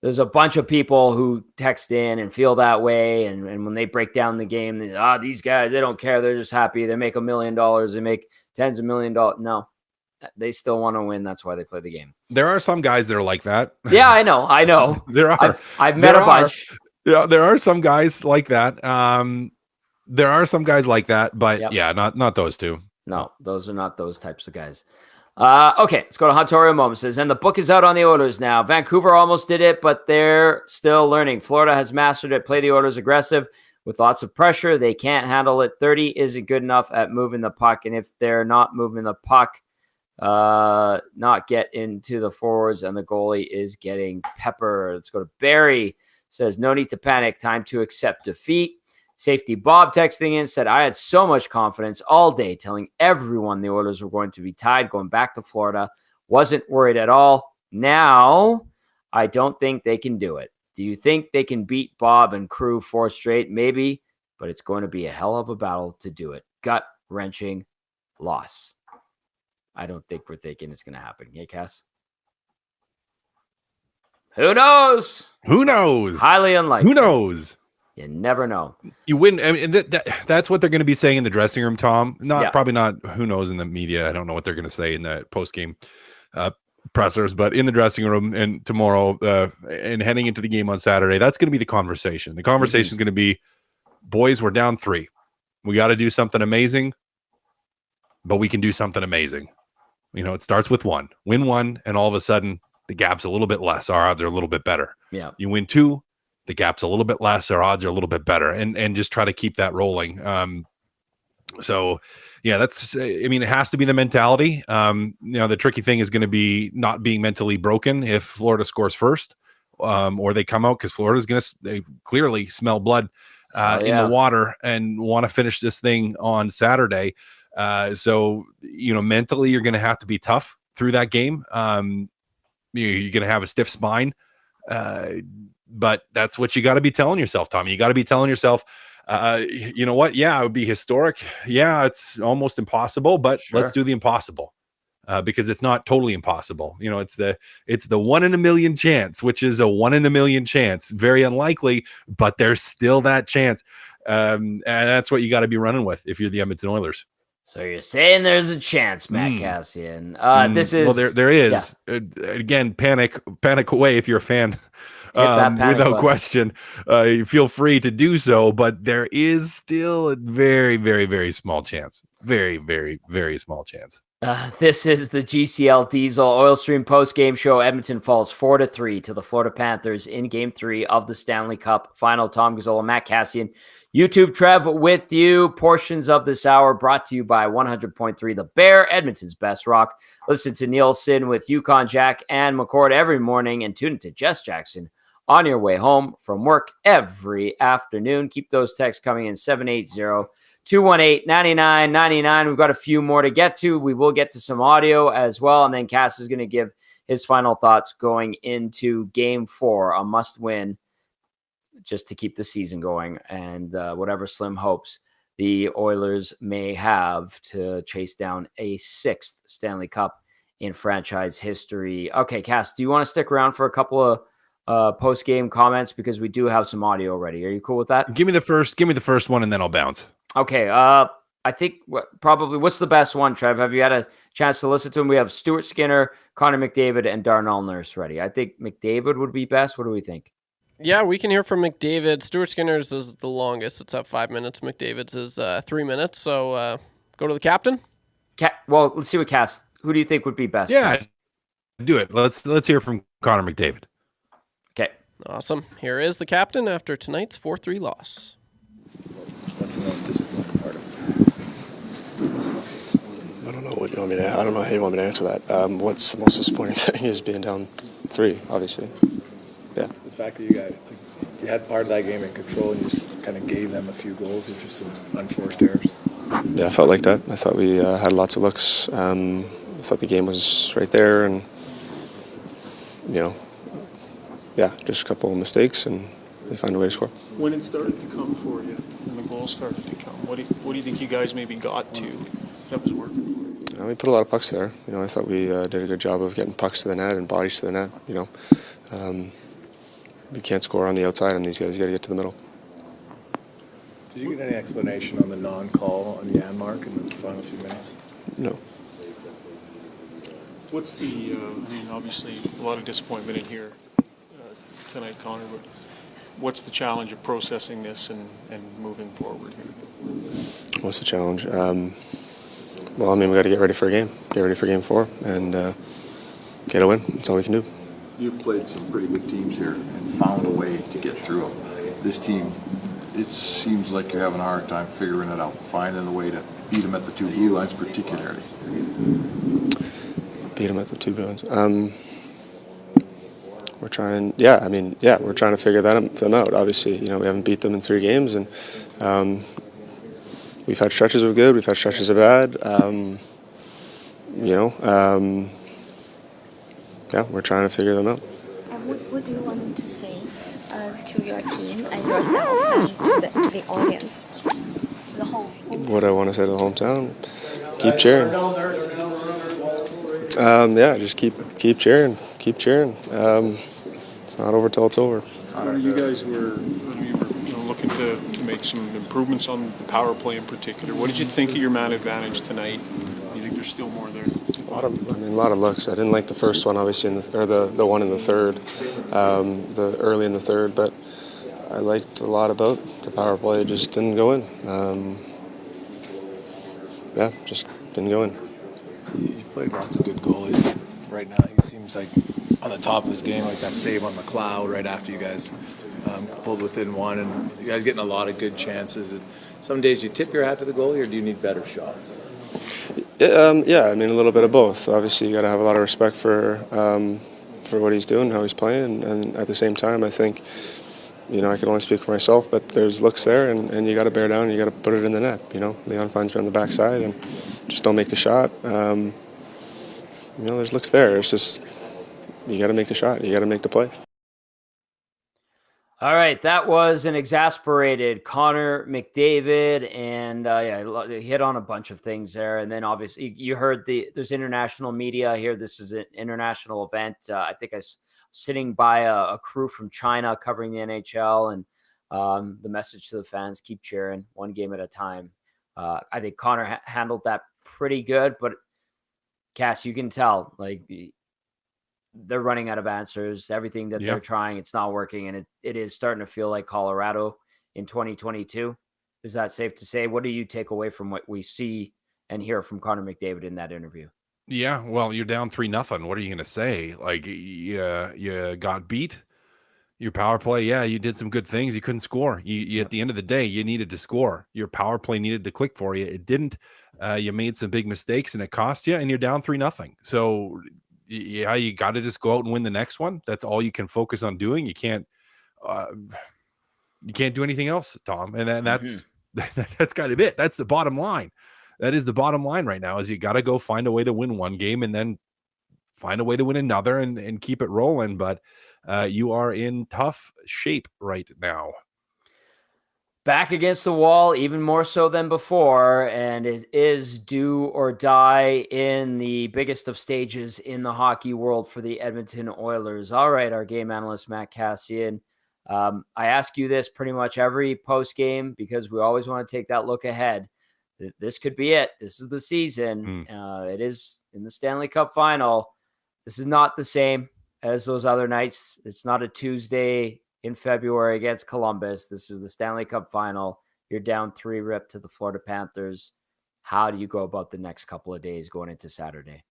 there's a bunch of people who text in and feel that way. And when they break down the game, these guys, they don't care. They're just happy. They make $1 million. They make tens of $millions. No, they still want to win. That's why they play the game. There are some guys that are like that. Yeah, I know. There are. I've met a bunch. Yeah, there are some guys like that. There are some guys like that, but not those two. No, those are not those types of guys. Okay, let's go to Huntorio Moment. Says, "And the book is out on the Oilers now. Vancouver almost did it, but they're still learning. Florida has mastered it. Play the Oilers aggressive with lots of pressure. They can't handle it. 30 isn't good enough at moving the puck. And if they're not moving the puck, not get into the forwards, and the goalie is getting peppered." Let's go to Barry. Says, "No need to panic. Time to accept defeat." Safety Bob texting in said, "I had so much confidence all day telling everyone the Oilers were going to be tied going back to Florida. Wasn't worried at all. Now, I don't think they can do it. Do you think they can beat Bob and crew 4 straight? Maybe, but it's going to be a hell of a battle to do it. Gut-wrenching loss." I don't think we're thinking it's going to happen. Hey, Cass? Who knows? Who knows? Highly unlikely. Who knows? You never know. You win. I mean, that's what they're going to be saying in the dressing room, Tom. Probably not. Who knows in the media? I don't know what they're going to say in the post-game pressers, but in the dressing room and tomorrow and heading into the game on Saturday, that's going to be the conversation. The conversation is going to be, boys, we're down 3. We got to do something amazing, but we can do something amazing. You know, it starts with 1. Win 1, and all of a sudden, the gap's a little bit less. Our odds are a little bit better. Yeah. You win 2. The gap's a little bit less, our odds are a little bit better, and just try to keep that rolling. So that's, I mean, it has to be the mentality. The tricky thing is going to be not being mentally broken if Florida scores first, or they come out, because Florida's going to, they clearly smell blood in the water and want to finish this thing on Saturday. So, mentally you're going to have to be tough through that game. You're going to have a stiff spine. But that's what you got to be telling yourself, Tommy. You got to be telling yourself, you know what? Yeah, it would be historic. Yeah, it's almost impossible, but let's do the impossible, because it's not totally impossible. It's the 1 in a million chance, which is a 1 in a million chance. Very unlikely, but there's still that chance. And that's what you got to be running with if you're the Edmonton Oilers. So you're saying there's a chance, Matt Kassian. This is there is. Again, panic away if you're a fan. That panic without button. question, you feel free to do so, but there is still a very, very, very small chance. Very, very, very small chance. This is the GCL Diesel Oil Stream post-game show. Edmonton falls 4-3 to the Florida Panthers in Game 3 of the Stanley Cup final. Tom Gazzola, Matt Kassian, YouTube Trev with you. Portions of this hour brought to you by 100.3 The Bear, Edmonton's best rock. Listen to Nielsen with Yukon Jack and McCord every morning, and tune into Jess Jackson on your way home from work every afternoon. Keep those texts coming in 780-218-9999. We've got a few more to get to. We will get to some audio as well, and then Cass is going to give his final thoughts going into Game 4, a must-win just to keep the season going and whatever slim hopes the Oilers may have to chase down a 6th Stanley Cup in franchise history. Okay, Cass, do you want to stick around for a couple of post-game comments, because we do have some audio already? Are you cool with that? Give me the first one, and then I'll bounce. Okay. I think what's the best one, Trev? Have you had a chance to listen to him? We have Stuart Skinner, Connor McDavid, and Darnell Nurse ready. I think McDavid would be best. What do we think? Yeah, we can hear from McDavid. Stuart Skinner's is the longest. It's at 5 minutes. McDavid's is 3 minutes. So go to the captain. Well, let's see what Cass. Who do you think would be best? Yeah, Cass? do it. Let's hear from Connor McDavid. Okay. Awesome. Here is the captain after tonight's 4-3 loss. What's the most disappointing part of it? I don't know what you want me to. I don't know how you want me to answer that. What's the most disappointing thing is being down 3, obviously. Yeah. The fact that you had part of that game in control and you just kind of gave them a few goals with just some unforced errors. Yeah, I felt like that. I thought we had lots of looks. I thought the game was right there, and just a couple of mistakes, and they find a way to score. When it started to come for you, when the goals started to come, what do you think you guys maybe got to that was working for you? We put a lot of pucks there. I thought we did a good job of getting pucks to the net and bodies to the net. We can't score on the outside on these guys. You got to get to the middle. Did you get any explanation on the non-call on Jan Mark in the final few minutes? No. What's the, obviously a lot of disappointment in here tonight, Connor, but what's the challenge of processing this and moving forward here? What's the challenge? We got to get ready for a game. Get ready for Game 4 and get a win. That's all we can do. You've played some pretty good teams here and found a way to get through them. This team, it seems like you're having a hard time figuring it out, finding a way to beat them at the 2 blue lines particularly. Beat them at the 2 blue lines. We're trying. We're trying to figure them out. Obviously, we haven't beat them in 3 games, and we've had stretches of good. We've had stretches of bad. We're trying to figure them out. What do you want to say to your team and yourself and to the audience, to the home? What I want to say to the hometown: keep cheering. Just keep cheering. Keep cheering. It's not over till it's over. You guys were looking to make some improvements on the power play in particular. What did you think of your man advantage tonight? Do you think there's still more there? A lot of looks. I didn't like the first one, obviously, the one in the third, the early in the third, but I liked a lot about the power play. It just didn't go in. Just didn't go in. You played lots of good goalies. Right now, he seems like on the top of his game, like that save on McLeod right after you guys pulled within 1, and you guys getting a lot of good chances. Some days you tip your hat to the goalie, or do you need better shots? A little bit of both. Obviously, you got to have a lot of respect for what he's doing, how he's playing, and at the same time, I think, I can only speak for myself, but there's looks there, and you got to bear down, and you got to put it in the net. Leon finds me on the backside, and just don't make the shot. There's looks there. It's just you got to make the shot. You got to make the play. All right, that was an exasperated Connor McDavid, and he hit on a bunch of things there. And then obviously you heard there's international media here. This is an international event. I think I was sitting by a crew from China covering the NHL, and the message to the fans, keep cheering, one game at a time. I think Connor handled that pretty good, but Cass, you can tell like they're running out of answers. Everything that they're trying, it's not working, and it is starting to feel like Colorado in 2022. Is that safe to say? What do you take away from what we see and hear from Connor McDavid in that interview? Yeah, well, you're down 3-0. What are you going to say? Like, you got beat. Your power play, yeah, you did some good things. You couldn't score. You at the end of the day, you needed to score. Your power play needed to click for you. It didn't. You made some big mistakes, and it cost you. And you're down 3-0. So, yeah, you got to just go out and win the next one. That's all you can focus on doing. You can't do anything else, Tom. And that's that's kind of it. That's the bottom line. That is the bottom line right now. Is you got to go find a way to win one game and then find a way to win another and keep it rolling. But you are in tough shape right now. Back against the wall, even more so than before, and it is do or die in the biggest of stages in the hockey world for the Edmonton Oilers. All right, our game analyst, Matt Kassian. I ask you this pretty much every post game because we always want to take that look ahead. This could be it. This is the season. It is in the Stanley Cup final. This is not the same as those other nights. It's not a Tuesday in February against Columbus. This is the Stanley Cup final. You're down 3-rip to the Florida Panthers. How do you go about the next couple of days going into Saturday?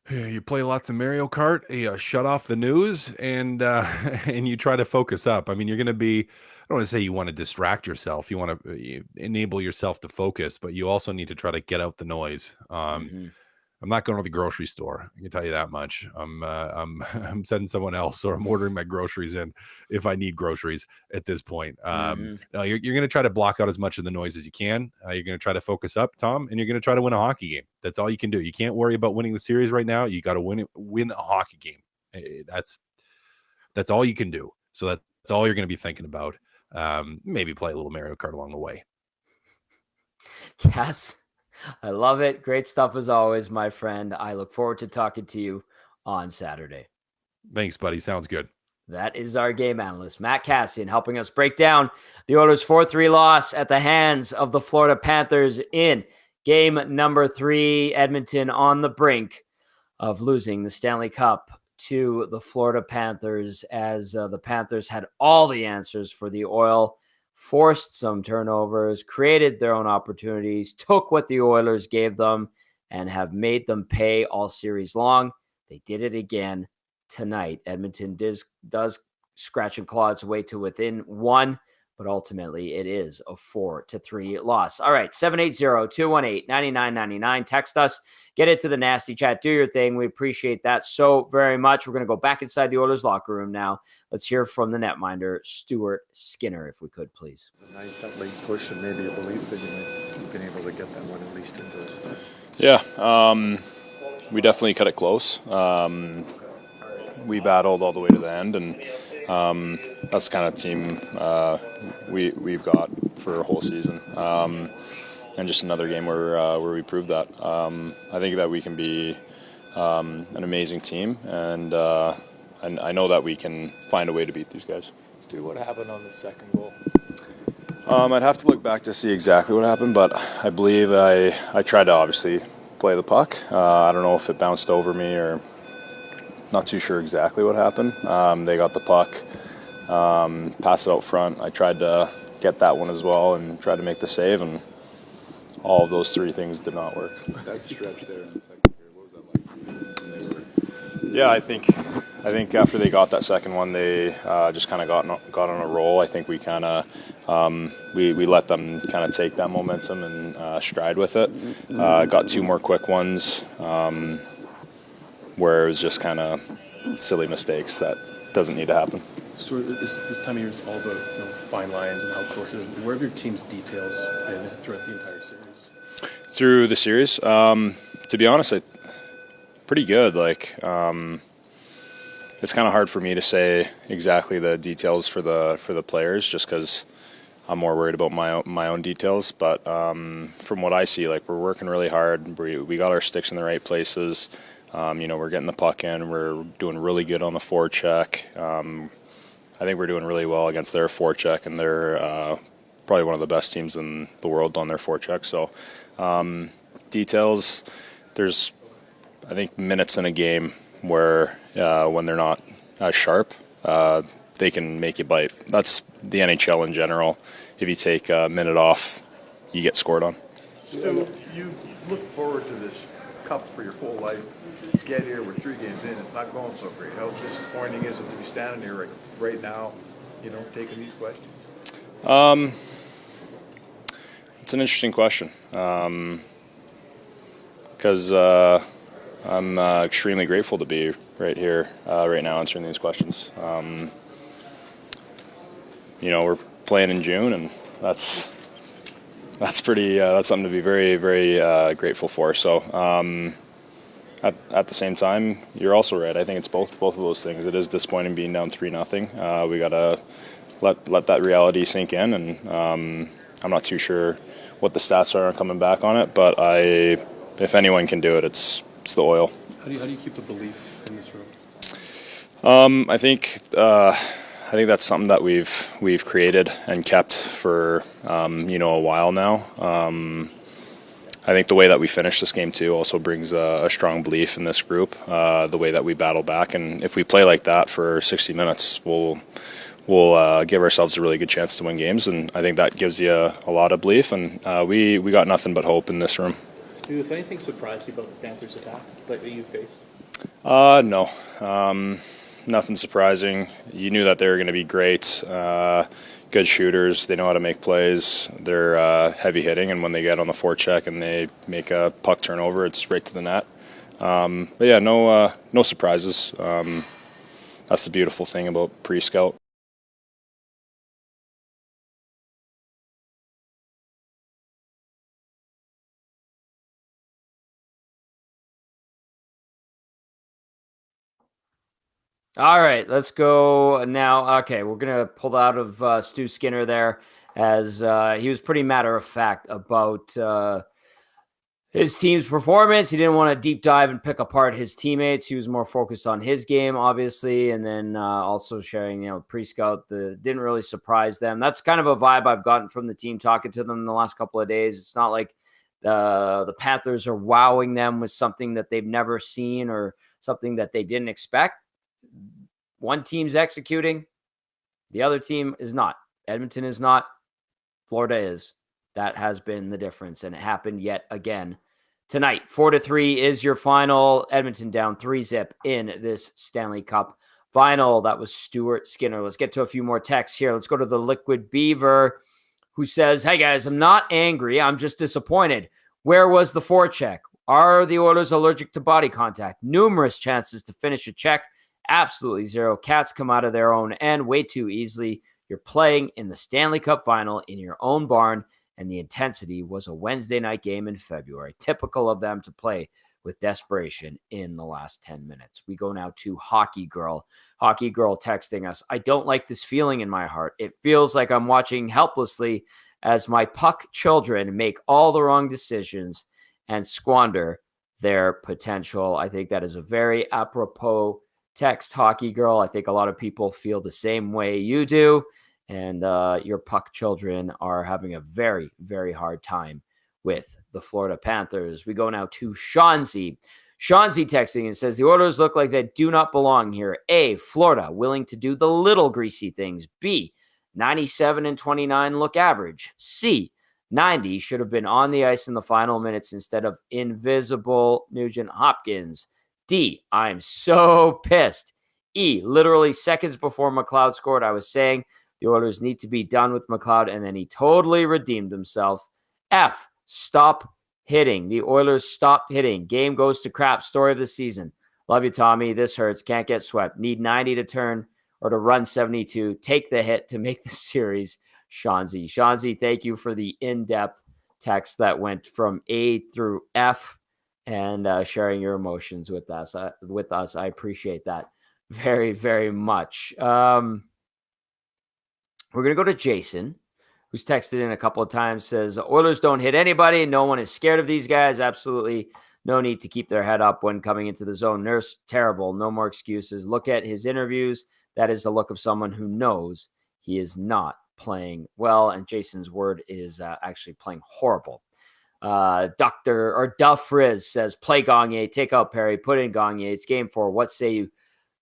You play lots of Mario Kart, you shut off the news, and you try to focus up. I mean, you're going to be, I don't want to say you want to distract yourself. You want to enable yourself to focus, but you also need to try to get out the noise. I'm not going to the grocery store. I can tell you that much. I'm sending someone else, or I'm ordering my groceries in if I need groceries at this point. No, you're going to try to block out as much of the noise as you can. You're going to try to focus up, Tom, and you're going to try to win a hockey game. That's all you can do. You can't worry about winning the series right now. You got to win a hockey game. That's all you can do. So that's all you're going to be thinking about. Maybe play a little Mario Kart along the way. Yes. I love it. Great stuff as always, my friend. I look forward to talking to you on Saturday. Thanks, buddy. Sounds good. That is our game analyst, Matt Kassian, helping us break down the Oilers' 4-3 loss at the hands of the Florida Panthers in game number 3. Edmonton on the brink of losing the Stanley Cup to the Florida Panthers as the Panthers had all the answers for the Oil, forced some turnovers, created their own opportunities, took what the Oilers gave them, and have made them pay all series long. They did it again tonight. Edmonton does scratch and claw its way to within 1, but ultimately it is a 4-3 loss. All right, 780-218-9999. Text us. Get into the nasty chat. Do your thing. We appreciate that so very much. We're going to go back inside the Oilers locker room now. Let's hear from the netminder, Stuart Skinner, if we could, please. Tonight, that late push and maybe a belief that you might have been able to get that one at least into it. Yeah, we definitely cut it close. We battled all the way to the end, and that's the kind of team we've got for a whole season. And just another game where we proved that. I think that we can be an amazing team, and I know that we can find a way to beat these guys. Stu, what happened on the second goal? I'd have to look back to see exactly what happened, but I believe I tried to obviously play the puck. I don't know if it bounced over me or not too sure exactly what happened. They got the puck, pass it out front. I tried to get that one as well and tried to make the save, and all of those three things did not work. That stretch there in the second period, what was that like for you? Yeah, I think after they got that second one, they just kind of got on a roll. I think we kind of we let them kind of take that momentum and stride with it. Got 2 more quick ones where it was just kind of silly mistakes that doesn't need to happen. So this time of year is all about fine lines and how close it is. Where have your team's details been throughout the entire series? Through the series, to be honest, pretty good. Like, it's kind of hard for me to say exactly the details for the players, just because I'm more worried about my own details. But from what I see, like, we're working really hard. We got our sticks in the right places. We're getting the puck in. We're doing really good on the forecheck. I think we're doing really well against their forecheck, and they're probably one of the best teams in the world on their forecheck. So details, there's, I think, minutes in a game where when they're not as sharp, they can make you bite. That's the NHL in general. If you take a minute off, you get scored on. Stu, you look forward to this cup for your full life. Get here, we're 3 games in, it's not going so great. How disappointing is it to be standing here right now, taking these questions? It's an interesting question because I'm extremely grateful to be right here right now answering these questions. We're playing in June, and that's pretty that's something to be very, very grateful for. So at the same time, you're also right. I think it's both of those things. It is disappointing being down 3-0. We gotta let that reality sink in, and I'm not too sure what the stats are coming back on it, but if anyone can do it, it's the Oil. How do you keep the belief in this room? I think that's something that we've created and kept for a while now. I think the way that we finish this game too also brings a strong belief in this group. The way that we battle back, and if we play like that for 60 minutes, we'll give ourselves a really good chance to win games, and I think that gives you a lot of belief. And we got nothing but hope in this room. Stu, if anything surprised you about the Panthers' attack that you faced? No. Nothing surprising. You knew that they were going to be great. Good shooters. They know how to make plays. They're heavy hitting, and when they get on the forecheck and they make a puck turnover, it's straight to the net. But yeah, no surprises. That's the beautiful thing about pre-scout. All right, let's go now. Okay, we're going to pull out of Stu Skinner there, as he was pretty matter-of-fact about his team's performance. He didn't want to deep dive and pick apart his teammates. He was more focused on his game, obviously, and then also sharing, pre-scout that didn't really surprise them. That's kind of a vibe I've gotten from the team talking to them the last couple of days. It's not like the Panthers are wowing them with something that they've never seen or something that they didn't expect. One team's executing, the other team is not. Edmonton is not. Florida is. That has been the difference, and it happened yet again tonight. 4-3 is your final. Edmonton down 3-0 in this Stanley Cup final. That was Stuart Skinner. Let's get to a few more texts here. Let's go to the Liquid Beaver, who says, "Hey guys, I'm not angry. I'm just disappointed. Where was the forecheck? Are the Oilers allergic to body contact? Numerous chances to finish a check. Absolutely zero. Cats come out of their own end way too easily. You're playing in the Stanley Cup final in your own barn, and the intensity was a Wednesday night game in February. Typical of them to play with desperation in the last 10 minutes. We go now to Hockey Girl. Hockey Girl texting us, "I don't like this feeling in my heart. It feels like I'm watching helplessly as my puck children make all the wrong decisions and squander their potential." I think that is a very apropos text, Hockey Girl. I think a lot of people feel the same way you do, and your puck children are having a very, very hard time with the Florida Panthers. We go now to Shanzi. Shanzi texting and says, "The Oilers look like they do not belong here. A, Florida willing to do the little greasy things. B, 97 and 29 look average. C, 90 should have been on the ice in the final minutes instead of invisible Nugent Hopkins. D, I'm so pissed. E, literally seconds before McLeod scored, I was saying the Oilers need to be done with McLeod, and then he totally redeemed himself. F, stop hitting. The Oilers stopped hitting. Game goes to crap. Story of the season. Love you, Tommy. This hurts. Can't get swept. Need 90 to turn or to run 72. Take the hit to make the series." Shanzi. Shanzi, thank you for the in-depth text that went from A through F and sharing your emotions with us. I appreciate that very, very much. We're going to go to Jason, who's texted in a couple of times, says, "Oilers don't hit anybody. No one is scared of these guys. Absolutely No need to keep their head up when coming into the zone. Nurse, terrible. No more excuses. Look at his interviews. That is the look of someone who knows he is not playing well. And Jason's word is actually playing horrible. Dr. or Duff Riz says, play Gagne, take out Perry, put in Gagne. It's game 4. What say you?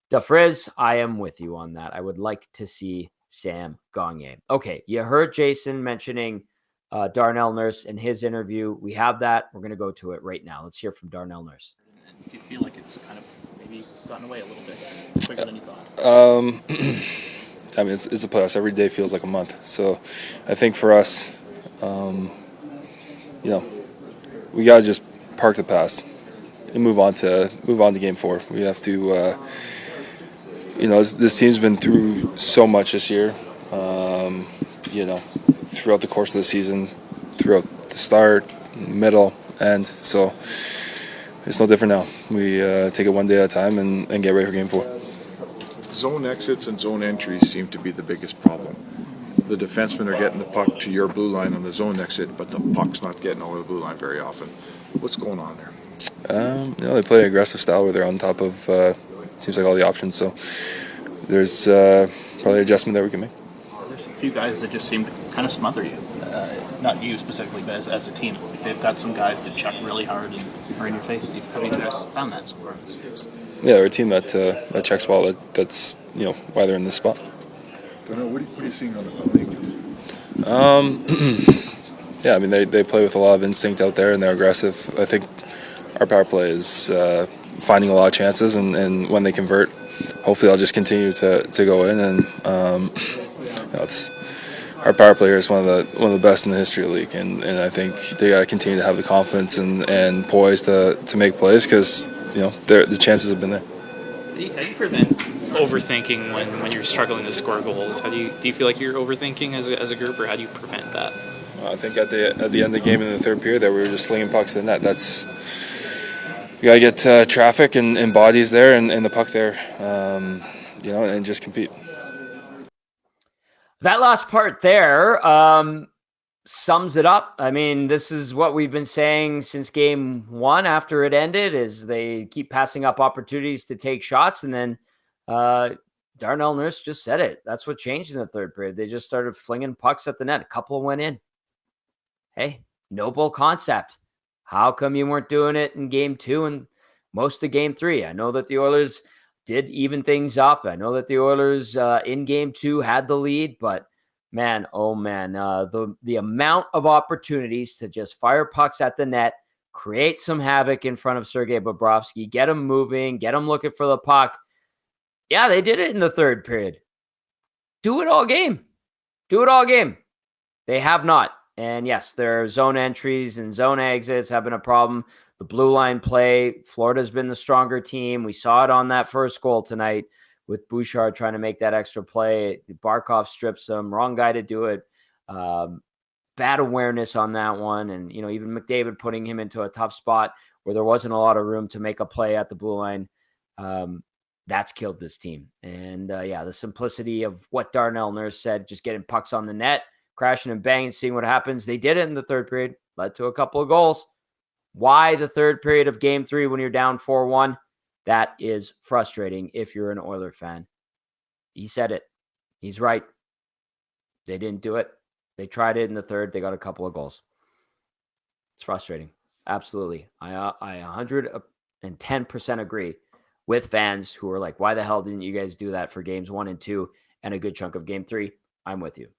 Duff Riz, I am with you on that. I would like to see Sam Gagne. Okay, you heard Jason mentioning Darnell Nurse in his interview. We have that. We're going to go to it right now. Let's hear from Darnell Nurse. Do you feel like it's kind of maybe gotten away a little bit quicker than you thought? I mean, it's the playoffs. Every day feels like a month. So I think for us, we got to just park the past and move on to game 4. We have to, this team's been through so much this year, throughout the course of the season, throughout the start, middle, end. So it's no different now. We take it one day at a time and get ready for game 4. Zone exits and zone entries seem to be the biggest problem. The defensemen are getting the puck to your blue line on the zone exit, but the puck's not getting over the blue line very often. What's going on there? They play an aggressive style where they're on top of, seems like all the options. So there's probably an adjustment that we can make. There's a few guys that just seem to kind of smother you. Not you specifically, but as a team. They've got some guys that check really hard and are in your face. How have you guys found that so far? Yeah, they're a team that checks well. That's why they're in this spot. Darnell, what are you seeing on the Yeah, I mean they play with a lot of instinct out there and they're aggressive. I think our power play is finding a lot of chances and when they convert, hopefully they'll just continue to go in and it's. Our power player is one of the best in the history of the league, and I think they got to continue to have the confidence and poise to make plays because the chances have been there. How do you prevent overthinking when you're struggling to score goals? Do you feel like you're overthinking as a group, or how do you prevent that? I think at the end of the game in the third period that we were just slinging pucks to the net. That's you got to get traffic and bodies there and the puck there, and just compete. That last part there sums it up. I mean, this is what we've been saying since game 1 after it ended is they keep passing up opportunities to take shots. And then Darnell Nurse just said it. That's what changed in the third period. They just started flinging pucks at the net. A couple went in. Hey, noble concept. How come you weren't doing it in game 2 and most of game 3? I know that the Oilers did even things up. I know that the Oilers in game 2 had the lead, but man, oh man, the amount of opportunities to just fire pucks at the net, create some havoc in front of Sergei Bobrovsky, get him moving, get him looking for the puck. Yeah, they did it in the third period. Do it all game. Do it all game. They have not. And yes, their zone entries and zone exits have been a problem. The blue line play, Florida's been the stronger team. We saw it on that first goal tonight with Bouchard trying to make that extra play. Barkov strips him. Wrong guy to do it. Bad awareness on that one. And, even McDavid putting him into a tough spot where there wasn't a lot of room to make a play at the blue line. That's killed this team. And, the simplicity of what Darnell Nurse said, just getting pucks on the net, crashing and banging, seeing what happens. They did it in the third period. Led to a couple of goals. Why the third period of game 3 when you're down 4-1? That is frustrating if you're an Oiler fan. He said it. He's right. They didn't do it. They tried it in the third. They got a couple of goals. It's frustrating. Absolutely. I 110% agree with fans who are like, why the hell didn't you guys do that for games 1 and 2 and a good chunk of game 3? I'm with you.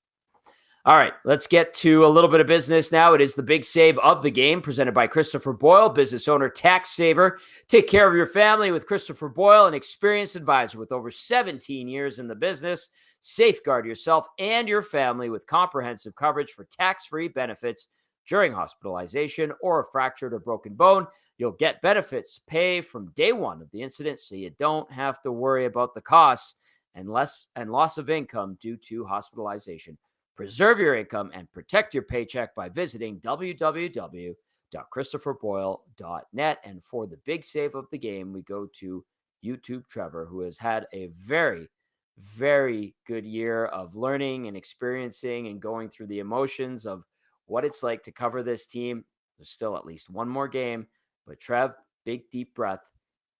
All right, let's get to a little bit of business now. It is the big save of the game presented by Christopher Boyle, business owner, tax saver. Take care of your family with Christopher Boyle, an experienced advisor with over 17 years in the business. Safeguard yourself and your family with comprehensive coverage for tax-free benefits during hospitalization or a fractured or broken bone. You'll get benefits pay from day 1 of the incident, so you don't have to worry about the costs and loss of income due to hospitalization. Preserve your income and protect your paycheck by visiting www.christopherboyle.net. And for the big save of the game, we go to YouTube Trevor, who has had a very, very good year of learning and experiencing and going through the emotions of what it's like to cover this team. There's still at least one more game. But Trev, big deep breath.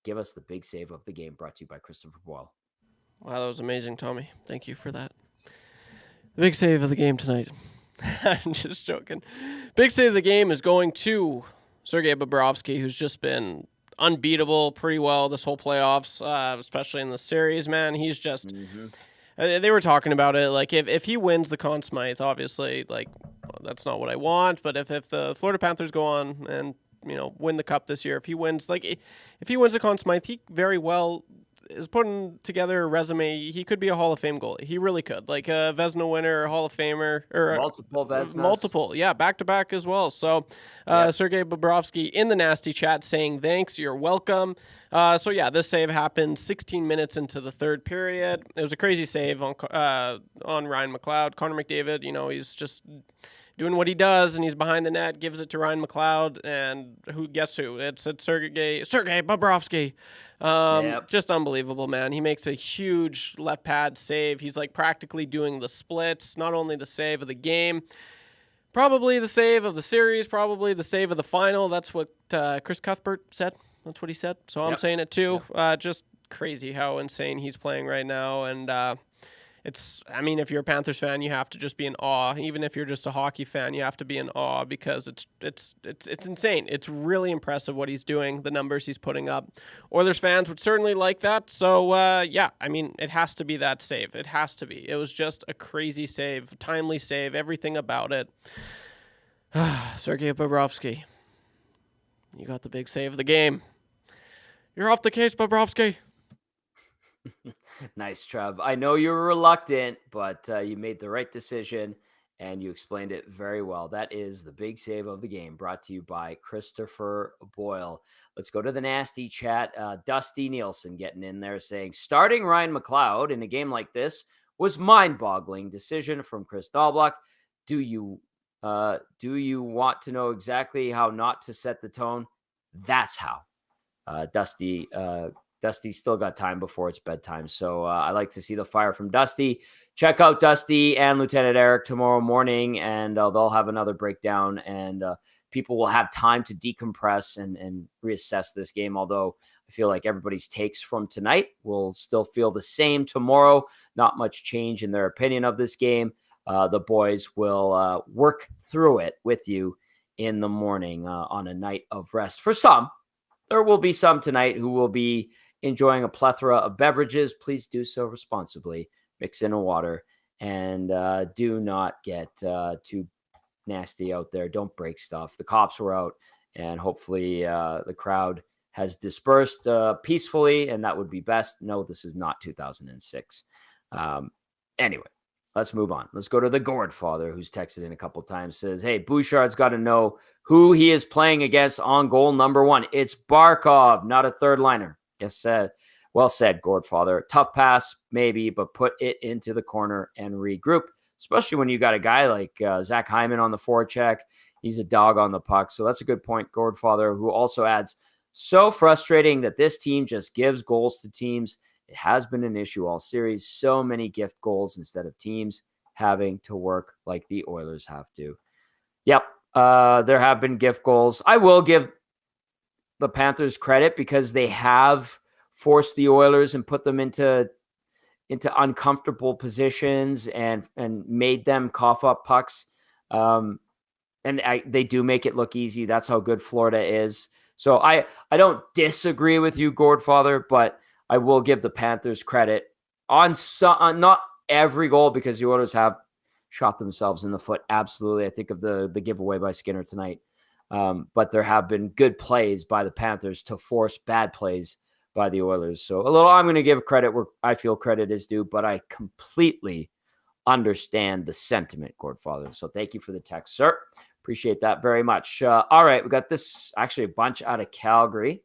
Give us the big save of the game, brought to you by Christopher Boyle. Wow, that was amazing, Tommy. Thank you for that. The big save of the game tonight. I'm just joking. Big save of the game is going to Sergei Bobrovsky, who's just been unbeatable pretty well this whole playoffs, especially in the series, man. He's just... They were talking about it, like, if he wins the Conn Smythe, obviously, like, that's not what I want, but if the Florida Panthers go on and, win the Cup this year, if he wins the Conn Smythe, he very well is putting together a resume. He could be a Hall of Fame goalie. He really could. Like a Vezina winner, a Hall of Famer. Or multiple Vezinas. Multiple, yeah, back-to-back as well. So Sergei Bobrovsky in the nasty chat saying, thanks, you're welcome. So, yeah, this save happened 16 minutes into the third period. It was a crazy save on Ryan McLeod. Connor McDavid, he's just doing what he does, and he's behind the net, gives it to Ryan McLeod, and guess who? It's Sergei Bobrovsky. Just unbelievable, man. He makes a huge left pad save. He's like practically doing the splits, not only the save of the game, probably the save of the series, probably the save of the final. That's what Chris Cuthbert said. That's what he said. So I'm saying it too. Just crazy how insane he's playing right now. And if you're a Panthers fan, you have to just be in awe. Even if you're just a hockey fan, you have to be in awe because it's insane. It's really impressive what he's doing, the numbers he's putting up. Oilers fans would certainly like that. So, it has to be that save. It has to be. It was just a crazy save, timely save, everything about it. Sergei Bobrovsky, you got the big save of the game. You're off the case, Bobrovsky. Nice, Trev. I know you were reluctant, but you made the right decision, and you explained it very well. That is the big save of the game, brought to you by Christopher Boyle. Let's go to the nasty chat. Dusty Nielsen getting in there saying, starting Ryan McLeod in a game like this was mind-boggling decision from Chris Noblock. Do you want to know exactly how not to set the tone? That's how. Dusty's still got time before it's bedtime. So I like to see the fire from Dusty. Check out Dusty and Lieutenant Eric tomorrow morning, and they'll have another breakdown, and people will have time to decompress and reassess this game. Although I feel like everybody's takes from tonight will still feel the same tomorrow. Not much change in their opinion of this game. The boys will work through it with you in the morning on a night of rest. For some, there will be some tonight who will be enjoying a plethora of beverages. Please do so responsibly. Mix in a water, and do not get too nasty out there. Don't break stuff. The cops were out, and hopefully the crowd has dispersed peacefully, and that would be best. No, this is not 2006. Anyway, let's move on. Let's go to the Gourdfather, who's texted in a couple times. Says, hey, Bouchard's got to know who he is playing against on goal number one. It's Barkov, not a third liner. Yes, well said, Gourdfather. Tough pass, maybe, but put it into the corner and regroup, especially when you got a guy like Zach Hyman on the forecheck. He's a dog on the puck. So that's a good point, Gourdfather, who also adds, so frustrating that this team just gives goals to teams. It has been an issue all series. So many gift goals instead of teams having to work like the Oilers have to. Yep, there have been gift goals. I will give the Panthers credit because they have forced the Oilers and put them into uncomfortable positions and made them cough up pucks. They do make it look easy. That's how good Florida is. So I don't disagree with you, Gourdfather, but I will give the Panthers credit on not every goal, because the Oilers have shot themselves in the foot. Absolutely. I think of the giveaway by Skinner tonight. But there have been good plays by the Panthers to force bad plays by the Oilers. So I'm going to give credit where I feel credit is due, but I completely understand the sentiment, Gourdfather. So thank you for the text, sir. Appreciate that very much. All right, we got this, actually a bunch out of Calgary.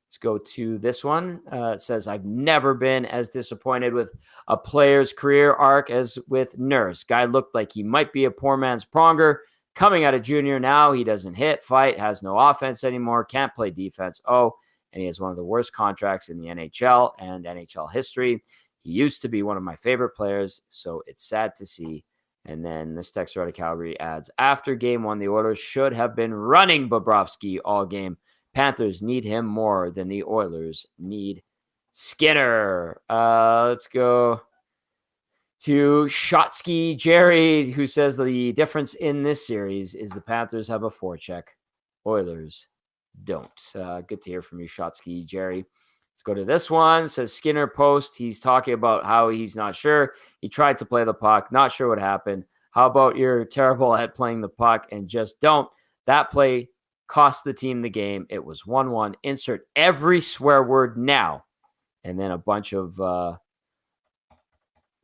Let's go to this one. It says, I've never been as disappointed with a player's career arc as with Nurse. Guy looked like he might be a poor man's Pronger. Coming out of junior now, he doesn't hit, fight, has no offense anymore, can't play defense. And he has one of the worst contracts in the NHL and NHL history. He used to be one of my favorite players, so it's sad to see. And then this texter out of Calgary adds, after game one, the Oilers should have been running Bobrovsky all game. Panthers need him more than the Oilers need Skinner. Let's go to Shotsky Jerry, who says the difference in this series is the Panthers have a forecheck. Oilers don't. Good to hear from you, Shotsky Jerry. Let's go to this one. It says Skinner post. He's talking about how he's not sure. He tried to play the puck. Not sure what happened. How about you're terrible at playing the puck and just don't? That play cost the team the game. It was 1-1. Insert every swear word now. And then a bunch of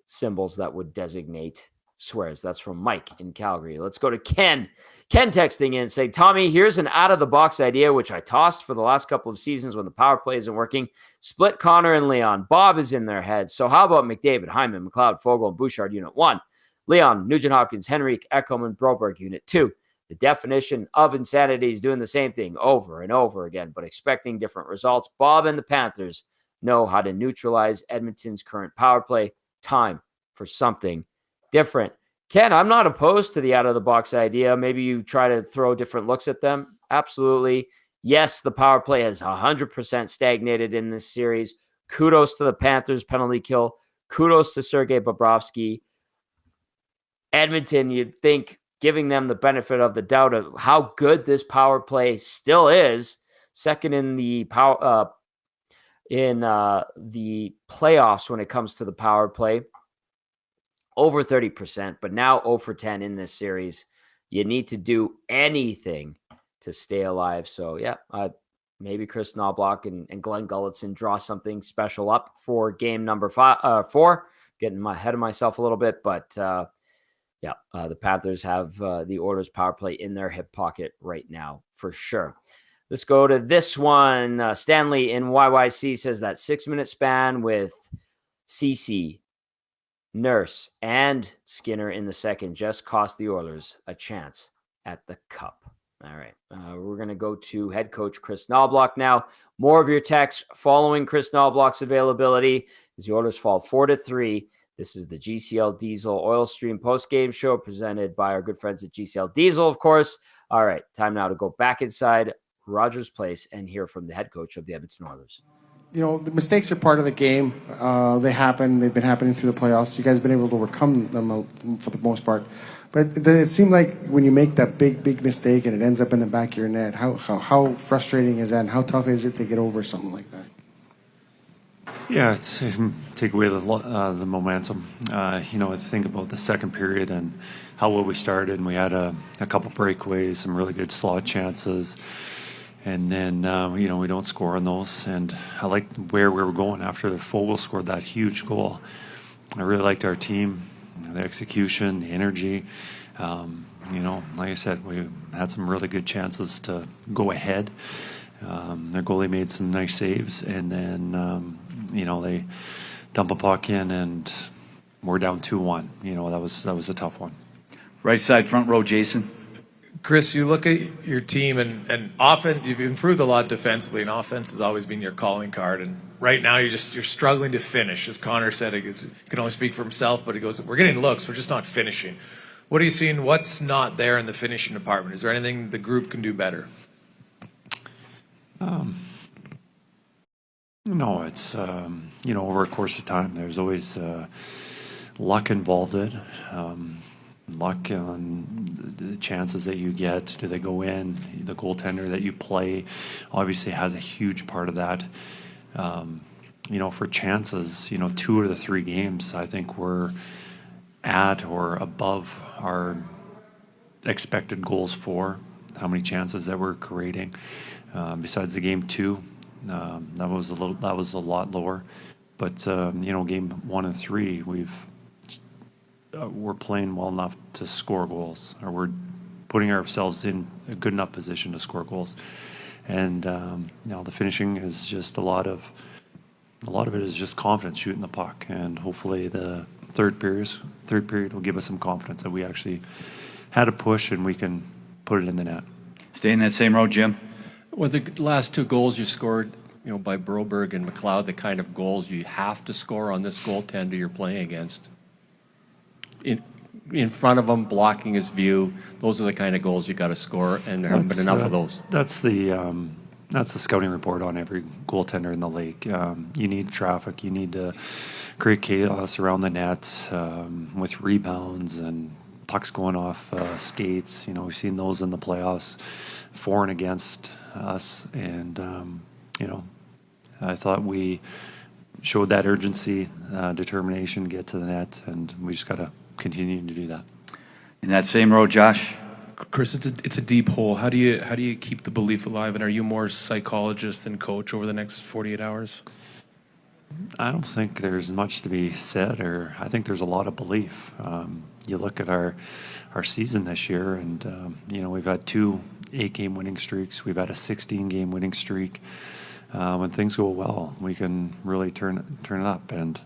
symbols that would designate swears. That's from Mike in Calgary. Let's go to Ken. Ken texting in saying, Tommy, here's an out-of-the-box idea, which I tossed for the last couple of seasons when the power play isn't working. Split Connor and Leon. Bob is in their heads. So how about McDavid, Hyman, McLeod, Fogle, and Bouchard, Unit 1? Leon, Nugent-Hopkins, Henrique, Ekholm, and Broberg, Unit 2. The definition of insanity is doing the same thing over and over again, but expecting different results. Bob and the Panthers know how to neutralize Edmonton's current power play. Time for something different. Ken, I'm not opposed to the out-of-the-box idea. Maybe you try to throw different looks at them. Absolutely. Yes, the power play has 100% stagnated in this series. Kudos to the Panthers penalty kill. Kudos to Sergei Bobrovsky. Edmonton, you'd think, giving them the benefit of the doubt of how good this power play still is. Second in the the playoffs when it comes to the power play. Over 30%, but now 0 for 10 in this series. You need to do anything to stay alive. So, yeah, maybe Chris Noblock and Glenn Gulletson draw something special up for game number 4. Getting ahead of myself a little bit, but the Panthers have the Oilers power play in their hip pocket right now for sure. Let's go to this one. Stanley in YYC says that 6-minute span with CC, Nurse, and Skinner in the second just cost the Oilers a chance at the Cup. All right. We're going to go to head coach Chris Noblock now. More of your texts following Chris Noblock's availability as the Oilers fall 4-3. This is the GCL Diesel Oil Stream postgame show presented by our good friends at GCL Diesel, of course. All right. Time now to go back inside Rogers Place and hear from the head coach of the Edmonton Oilers. You know, the mistakes are part of the game. They happen. They've been happening through the playoffs. You guys have been able to overcome them for the most part. But it seemed like when you make that big mistake and it ends up in the back of your net, how frustrating is that, and how tough is it to get over something like that? Yeah, it's take away the momentum. Think about the second period and how well we started, and we had a couple breakaways, some really good slot chances. And then, we don't score on those. And I liked where we were going after Fogle scored that huge goal. I really liked our team, the execution, the energy. Like I said, we had some really good chances to go ahead. Their goalie made some nice saves. And then, they dump a puck in and we're down 2-1. That was a tough one. Right side, front row, Jason. Chris, you look at your team and often you've improved a lot defensively, and offense has always been your calling card. And right now you're struggling to finish. As Connor said, he can only speak for himself, but he goes, "We're getting looks, we're just not finishing." What are you seeing? What's not there in the finishing department? Is there anything the group can do better? No, it's over a course of time. There's always luck involved in it. Luck on the chances that you get. Do they go in? The goaltender that you play obviously has a huge part of that. For chances, 2 of the 3 games, I think we're at or above our expected goals for how many chances that we're creating. Besides the game 2, that was a lot lower. But game 1 and 3, we're playing well enough to score goals, or we're putting ourselves in a good enough position to score goals. And the finishing is just a lot of it is just confidence shooting the puck, and hopefully the third period will give us some confidence that we actually had a push and we can put it in the net. Stay in that same row, Jim. Well, the last 2 goals you scored, by Broberg and McLeod, the kind of goals you have to score on this goaltender you're playing against. In front of him, blocking his view, those are the kind of goals you got to score, and there haven't been enough of those. That's that's the scouting report on every goaltender in the league. You need traffic. You need to create chaos around the net with rebounds and pucks going off skates. We've seen those in the playoffs, for and against us. And, I thought we showed that urgency, determination to get to the net, and we just got to continue to do that. In that same row, Josh. Chris, it's a deep hole. How do you keep the belief alive? And are you more psychologist than coach over the next 48 hours? I don't think there's much to be said, or I think there's a lot of belief. You look at our season this year, and we've had 2 8-game winning streaks. We've had a 16-game winning streak. When things go well, we can really turn it up. And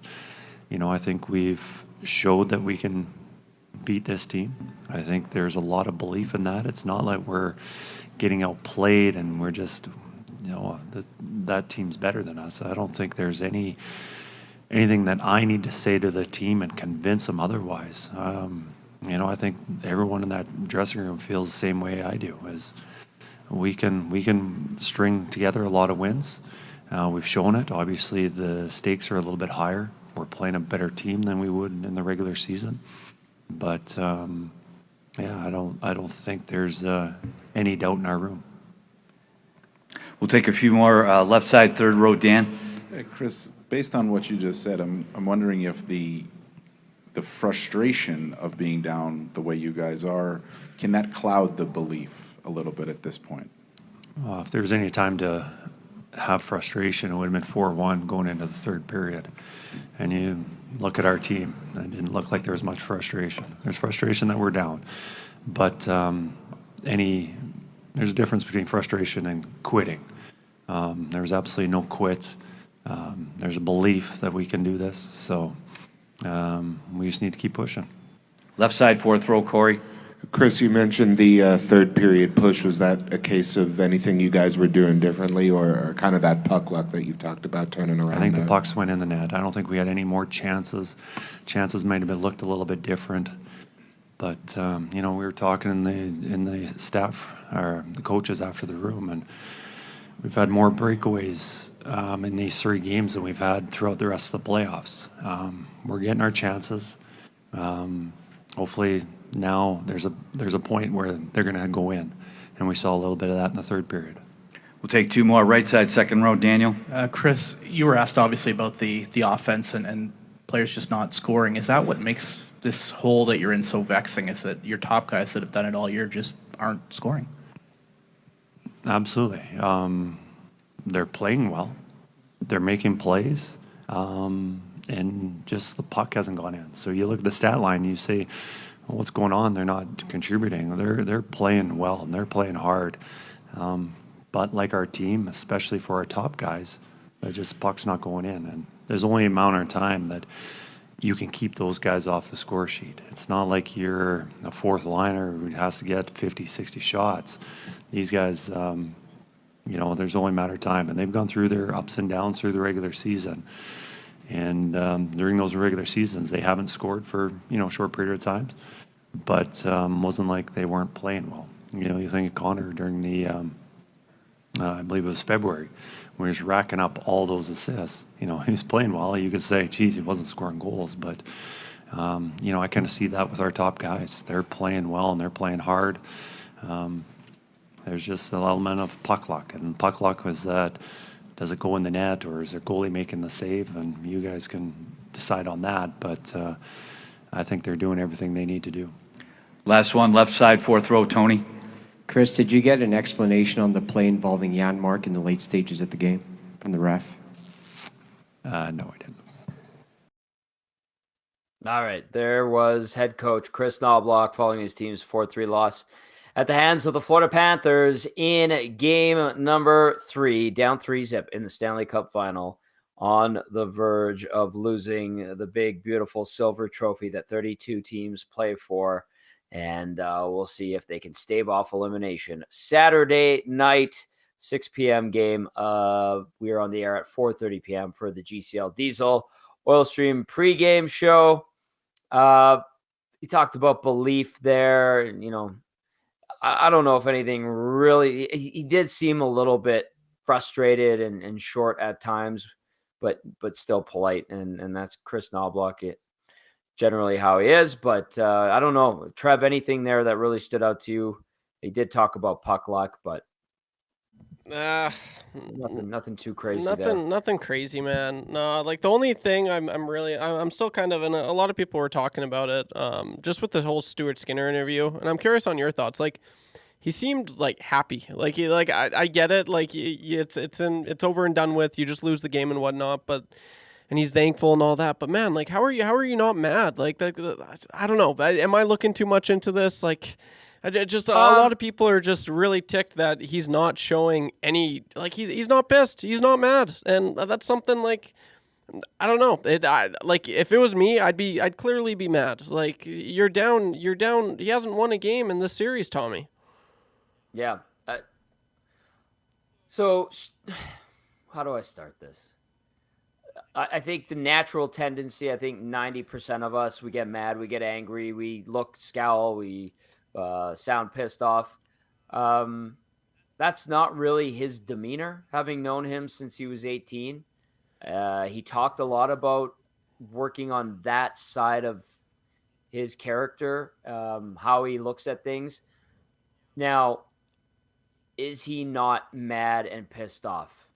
I think we've showed that we can beat this team. I think there's a lot of belief in that. It's not like we're getting outplayed and we're just, that team's better than us. I don't think there's anything that I need to say to the team and convince them otherwise. I think everyone in that dressing room feels the same way I do. Is we can string together a lot of wins. We've shown it. Obviously, the stakes are a little bit higher. We're playing a better team than we would in the regular season. But I don't think there's any doubt in our room. We'll take a few more left side, third row, Dan. Hey, Chris, based on what you just said, I'm wondering if the frustration of being down the way you guys are, can that cloud the belief a little bit at this point? If there was any time to have frustration, it would have been 4-1 going into the third period. And you look at our team, it didn't look like there was much frustration. There's frustration that we're down. But there's a difference between frustration and quitting. There's absolutely no quit. There's a belief that we can do this. So we just need to keep pushing. Left side, fourth row, Corey. Chris, you mentioned the third period push. Was that a case of anything you guys were doing differently, or kind of that puck luck that you've talked about turning around? I think there? the pucks went in the net. I don't think we had any more chances. Chances might have been looked a little bit different. But, we were talking in the staff, or the coaches after the room, and we've had more breakaways in these 3 games than we've had throughout the rest of the playoffs. We're getting our chances. Hopefully now there's a point where they're going to go in, and we saw a little bit of that in the third period. We'll take 2 more right side, second row, Daniel. Chris, you were asked obviously about the offense and players just not scoring. Is that what makes this hole that you're in so vexing? Is that your top guys that have done it all year just aren't scoring? Absolutely. They're playing well. They're making plays. And just the puck hasn't gone in. So you look at the stat line, you say, well, what's going on? They're not contributing. They're playing well and they're playing hard. But like our team, especially for our top guys, puck's not going in. And there's only an amount of time that you can keep those guys off the score sheet. It's not like you're a fourth liner who has to get 50, 60 shots. These guys, there's only a matter of time. And they've gone through their ups and downs through the regular season. And during those regular seasons, they haven't scored for, a short period of time. But wasn't like they weren't playing well. You think of Connor during the, I believe it was February, when he was racking up all those assists. He was playing well. You could say, geez, he wasn't scoring goals. But, I kind of see that with our top guys. They're playing well and they're playing hard. There's just an element of puck luck. And puck luck was that, does it go in the net or is their goalie making the save? And you guys can decide on that. But I think they're doing everything they need to do. Last one, left side, fourth row, Tony. Chris, did you get an explanation on the play involving Janmark in the late stages of the game from the ref? No, I didn't. All right. There was head coach Chris Noblock following his team's 4-3 loss at the hands of the Florida Panthers in game number 3, down 3-0 in the Stanley Cup final, on the verge of losing the big, beautiful silver trophy that 32 teams play for. And we'll see if they can stave off elimination. Saturday night, 6 p.m. game. We are on the air at 4:30 p.m. for the GCL Diesel Oil Stream pregame show. He talked about belief there. I don't know if anything really. He did seem a little bit frustrated and short at times, but still polite. And that's Chris Noblock, generally how he is. But I don't know, Trev, anything there that really stood out to you? He did talk about puck luck, but nothing too crazy there. Nothing crazy, man. No, like the only thing I'm still kind of in a lot of people were talking about it, just with the whole Stuart Skinner interview, and I'm curious on your thoughts. Like, he seemed like happy, I get it, like it's over and done with. You just lose the game and whatnot, and he's thankful and all that. But man, like, how are you not mad? Like, I don't know. Am I looking too much into this? Like, a lot of people are just really ticked that he's not showing any, like, he's not pissed, he's not mad, and that's something, like, I don't know. Like, if it was me, I'd clearly be mad. Like, you're down. He hasn't won a game in this series, Tommy. Yeah. So, how do I start this? I think the natural tendency, I think 90% of us, we get mad, we get angry, we scowl, we sound pissed off. That's not really his demeanor, having known him since he was 18. He talked a lot about working on that side of his character, how he looks at things. Now, is he not mad and pissed off?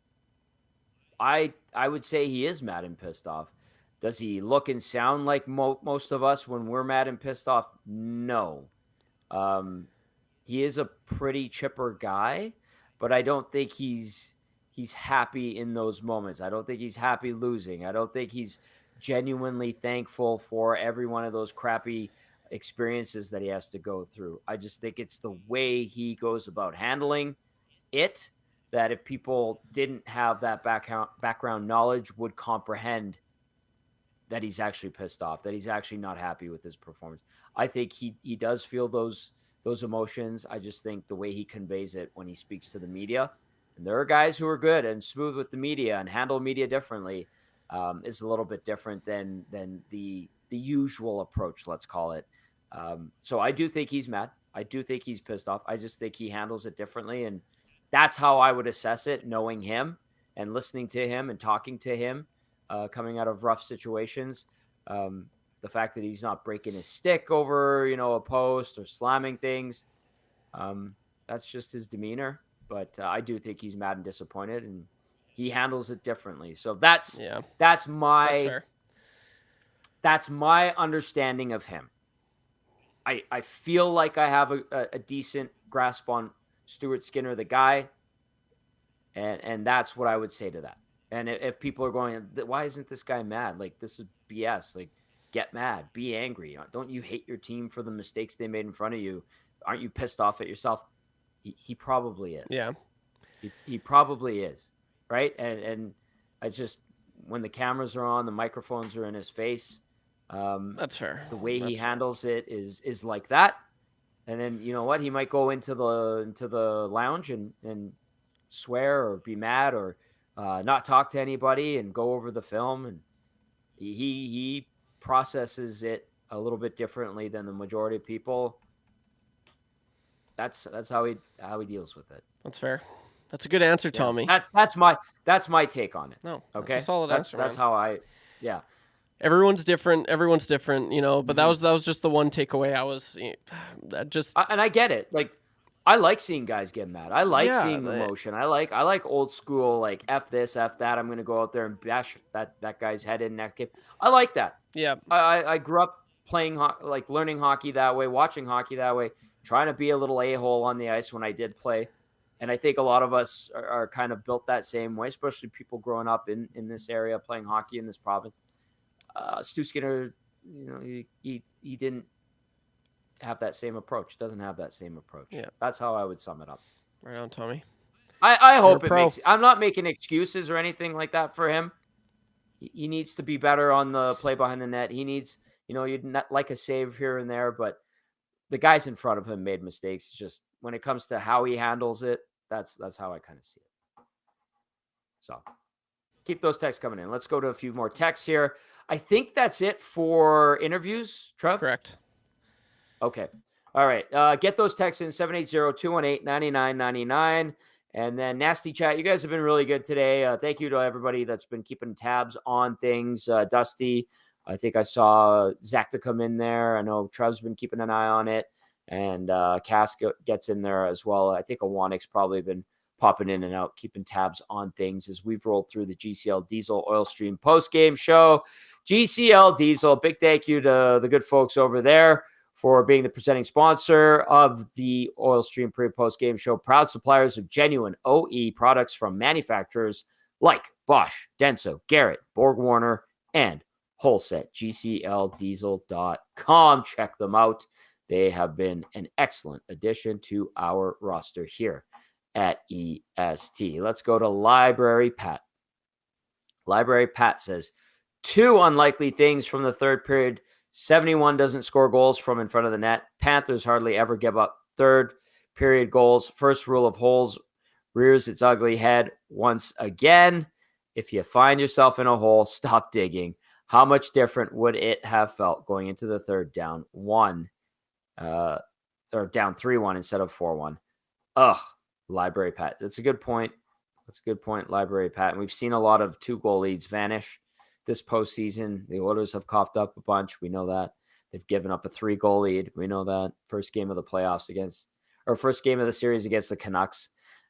I would say he is mad and pissed off. Does he look and sound like most of us when we're mad and pissed off? No. He is a pretty chipper guy, but I don't think he's happy in those moments. I don't think he's happy losing. I don't think he's genuinely thankful for every one of those crappy experiences that he has to go through. I just think it's the way he goes about handling it, that if people didn't have that background knowledge, would comprehend that he's actually pissed off, that he's actually not happy with his performance. I think he does feel those emotions. I just think the way he conveys it when he speaks to the media, and there are guys who are good and smooth with the media and handle media differently, is a little bit different than the usual approach, let's call it. So I do think he's mad. I do think he's pissed off. I just think he handles it differently, and that's how I would assess it, knowing him and listening to him and talking to him, coming out of rough situations. The fact that he's not breaking his stick over, a post or slamming things, that's just his demeanor. But I do think he's mad and disappointed, and he handles it differently. So that's my understanding of him. I feel like I have a decent grasp on Stuart Skinner, the guy, and that's what I would say to that. And if people are going, why isn't this guy mad? Like, this is BS. Like, get mad, be angry. Don't you hate your team for the mistakes they made in front of you? Aren't you pissed off at yourself? He probably is. Yeah. He probably is. Right. And it's just, when the cameras are on, the microphones are in his face. That's fair. The way he handles it is like that. And then, you know what? He might go into the lounge and swear or be mad or not talk to anybody and go over the film. And he processes it a little bit differently than the majority of people. That's how he deals with it. That's fair. That's a good answer, Tommy. That's my take on it. No, okay, that's a solid answer. That's man. how I. Yeah. Everyone's different, but that was just the one takeaway I was and I get it. Like, I like seeing guys get mad. I like seeing emotion. I like old school, like, F this, F that. I'm going to go out there and bash that guy's head in that game. I like that. Yeah. I grew up playing, like, learning hockey that way, watching hockey that way, trying to be a little a-hole on the ice when I did play. And I think a lot of us are kind of built that same way, especially people growing up in this area, playing hockey in this province. Stu Skinner, he didn't have that same approach, doesn't have that same approach. Yeah. That's how I would sum it up. Right on, Tommy. I hope it makes, I'm not making excuses or anything like that for him. He needs to be better on the play behind the net. He needs, you'd not like a save here and there, but the guys in front of him made mistakes. Just when it comes to how he handles it, that's how I kind of see it. So keep those texts coming in. Let's go to a few more texts here. I think that's it for interviews, Trev? Correct. Okay. All right. Get those texts in 780-218-9999. And then Nasty Chat, you guys have been really good today. Thank you to everybody that's been keeping tabs on things. Dusty, I think I saw Zach to come in there. I know Trev's been keeping an eye on it. And Cass gets in there as well. I think Awanik's probably been popping in and out, keeping tabs on things as we've rolled through the GCL Diesel Oil Stream post-game show. GCL Diesel, big thank you to the good folks over there for being the presenting sponsor of the Oil Stream pre-post-game show. Proud suppliers of genuine OE products from manufacturers like Bosch, Denso, Garrett, Borg-Warner, and Wholeset. GCLDiesel.com. Check them out. They have been an excellent addition to our roster here at EST. Let's go to Library Pat. Library Pat says, 2 unlikely things from the third period. 71 doesn't score goals from in front of the net. Panthers hardly ever give up third period goals. First rule of holes rears its ugly head once again. If you find yourself in a hole, stop digging. How much different would it have felt going into the third down 1 or down 3-1 instead of 4-1? Ugh. Library Pat. That's a good point. That's a good point, Library Pat. And we've seen a lot of 2-goal leads vanish this postseason. The Oilers have coughed up a bunch. We know that. They've given up a 3-goal lead. We know that. First game of the playoffs first game of the series against the Canucks.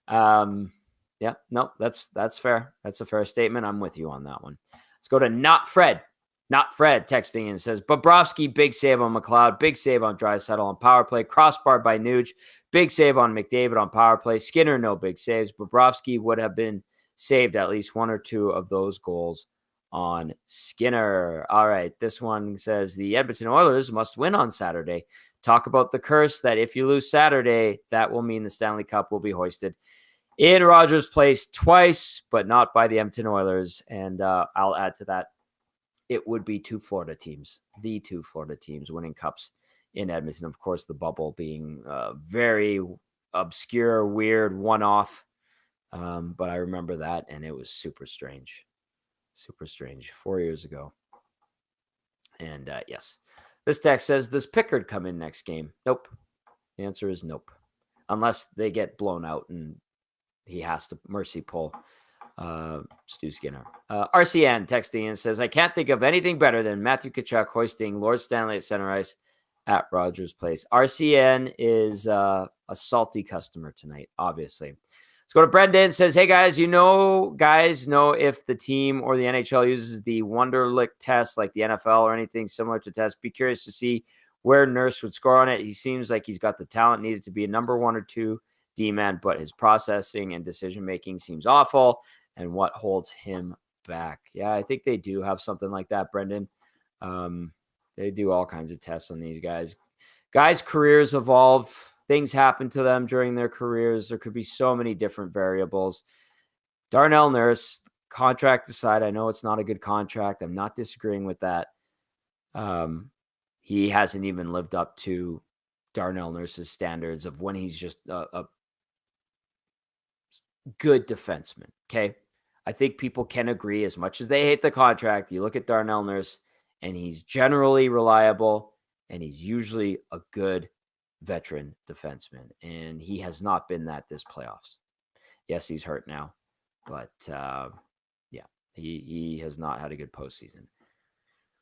Yeah, no, that's fair. That's a fair statement. I'm with you on that one. Let's go to Not Fred. Not Fred texting and says, Bobrovsky, big save on McLeod, big save on Draisaitl on power play, crossbar by Nuge, big save on McDavid on power play. Skinner, no big saves. Bobrovsky would have been saved at least 1 or 2 of those goals on Skinner. All right, this one says, the Edmonton Oilers must win on Saturday. Talk about the curse that if you lose Saturday, that will mean the Stanley Cup will be hoisted in Rogers Place twice, but not by the Edmonton Oilers. And I'll add to that, it would be 2 Florida teams, the 2 Florida teams winning cups in Edmonton. Of course, the bubble being very obscure, weird, one-off. But I remember that, and it was super strange. Super strange. 4 years ago. And yes. This text says, does Pickard come in next game? Nope. The answer is nope. Unless they get blown out and he has to mercy pull Stu Skinner. RCN texting and says, I can't think of anything better than Matthew Tkachuk hoisting Lord Stanley at center ice at Rogers Place. RCN is a salty customer tonight, obviously. Let's go to Brendan. Says, hey guys, guys know if the team or the NHL uses the Wonderlic test like the NFL or anything similar to test. Be curious to see where Nurse would score on it. He seems like he's got the talent needed to be a number 1 or 2 D-man, but his processing and decision-making seems awful. And what holds him back? Yeah, I think they do have something like that, Brendan. They do all kinds of tests on these guys. Guys' careers evolve. Things happen to them during their careers. There could be so many different variables. Darnell Nurse, contract aside, I know it's not a good contract. I'm not disagreeing with that. He hasn't even lived up to Darnell Nurse's standards of when he's just a good defenseman, okay? I think people can agree, as much as they hate the contract, you look at Darnell Nurse, and he's generally reliable, and he's usually a good veteran defenseman, and he has not been that this playoffs. Yes, he's hurt now, but yeah, he has not had a good postseason.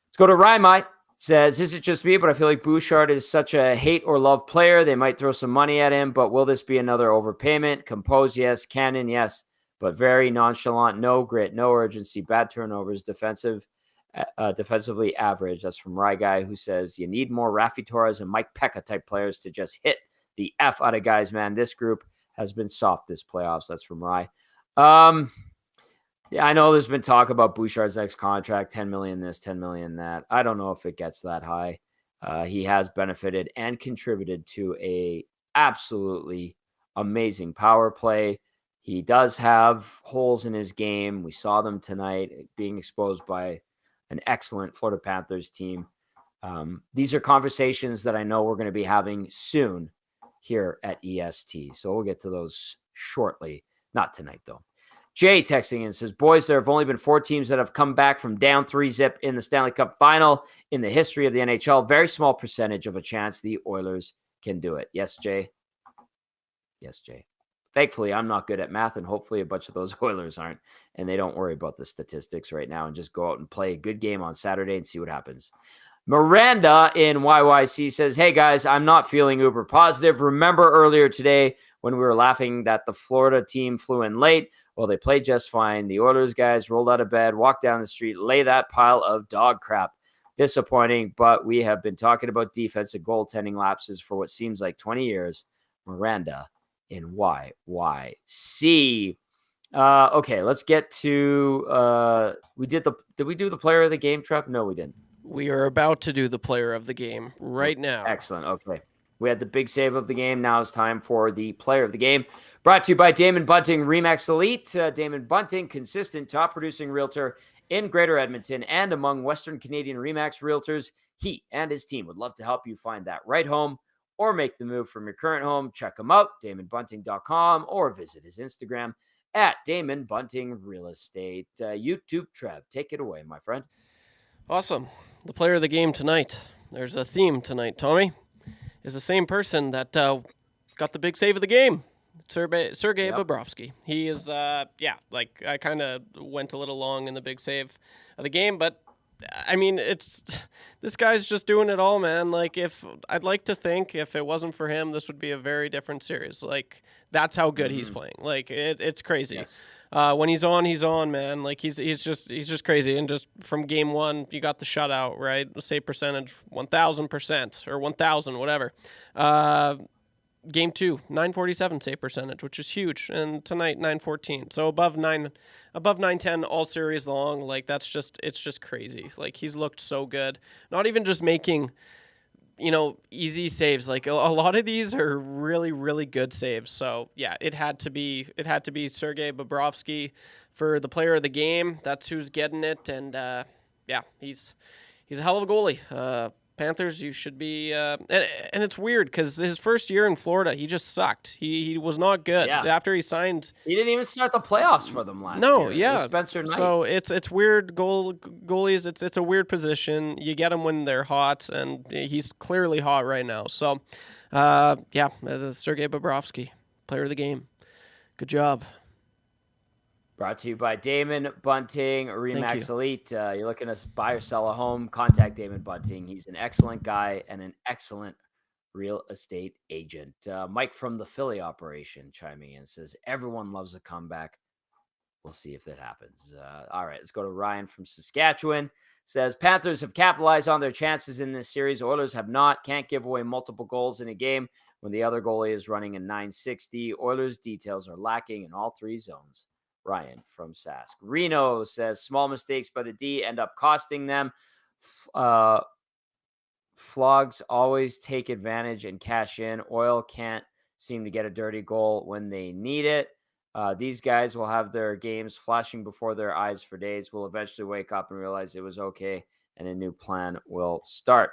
Let's go to Raimai. Says, is it just me, but I feel like Bouchard is such a hate or love player. They might throw some money at him, but will this be another overpayment? Compose, yes. Cannon, yes. But very nonchalant, no grit, no urgency, bad turnovers, defensively average. That's from Rye Guy, who says, you need more Rafi Torres and Mike Pekka type players to just hit the F out of guys, man. This group has been soft this playoffs. That's from Rye. Yeah, I know there's been talk about Bouchard's next contract, 10 million this, 10 million that. I don't know if it gets that high. He has benefited and contributed to a absolutely amazing power play. He does have holes in his game. We saw them tonight being exposed by an excellent Florida Panthers team. These are conversations that I know we're going to be having soon here at EST. So we'll get to those shortly. Not tonight, though. Jay texting in says, boys, there have only been 4 teams that have come back from down 3-0 in the Stanley Cup final in the history of the NHL. Very small percentage of a chance the Oilers can do it. Yes, Jay. Yes, Jay. thankfully, I'm not good at math, and hopefully a bunch of those Oilers aren't, and they don't worry about the statistics right now and just go out and play a good game on Saturday and see what happens. Miranda in YYC says, hey guys, I'm not feeling uber positive. Remember earlier today when we were laughing that the Florida team flew in late? Well, they played just fine. The Oilers guys rolled out of bed, walked down the street, lay that pile of dog crap. Disappointing, but we have been talking about defensive goaltending lapses for what seems like 20 years. Miranda in YYC. Okay, let's get to did we do the player of the game, Trev? No, we didn't. We are about to do the player of the game right now. Excellent. Okay. We had the big save of the game. Now it's time for the player of the game. Brought to you by Damon Bunting, Remax Elite. Damon Bunting, consistent top producing realtor in Greater Edmonton and among Western Canadian Remax realtors. He and his team would love to help you find that right home or make the move from your current home. Check him out, DamonBunting.com, or visit his Instagram at Damon Bunting Real Estate. YouTube, Trev, take it away, my friend. Awesome. The player of the game tonight. There's a theme tonight, Tommy. Is the same person that got the big save of the game, Sergei Bobrovsky. He is, I kind of went a little long in the big save of the game, but I mean, this guy's just doing it all, man. Like, I'd like to think if it wasn't for him, this would be a very different series. Like, that's how good he's playing. Like, it's crazy. Yes. When he's on, man. Like, he's just crazy. And just from game one, you got the shutout, right? Save percentage 1,000% or 1,000, whatever. Game 2, 947 save percentage, which is huge. And tonight, 914. So above 910 all series long. Like, it's just crazy. Like, he's looked so good. Not even just making, easy saves. Like, a lot of these are really, really good saves. So yeah, it had to be Sergei Bobrovsky for the player of the game. That's who's getting it. And he's a hell of a goalie. Panthers, you should be, and it's weird because his first year in Florida, he just sucked. He was not good. Yeah. After he signed, he didn't even start the playoffs for them last year. No, yeah, Spencer Knight. So it's weird. Goalies, it's a weird position. You get them when they're hot, and he's clearly hot right now. So, Sergei Bobrovsky, player of the game. Good job. Brought to you by Damon Bunting, Remax Elite. You're looking to buy or sell a home, contact Damon Bunting. He's an excellent guy and an excellent real estate agent. Mike from the Philly operation chiming in says, everyone loves a comeback. We'll see if that happens. All right, let's go to Ryan from Saskatchewan. Says, Panthers have capitalized on their chances in this series. Oilers have not. Can't give away multiple goals in a game when the other goalie is running a 960. Oilers details are lacking in all three zones. Ryan from Sask. Reno says, small mistakes by the D end up costing them. Flogs always take advantage and cash in. Oil can't seem to get a dirty goal when they need it. These guys will have their games flashing before their eyes for days. Will eventually wake up and realize it was okay, and a new plan will start.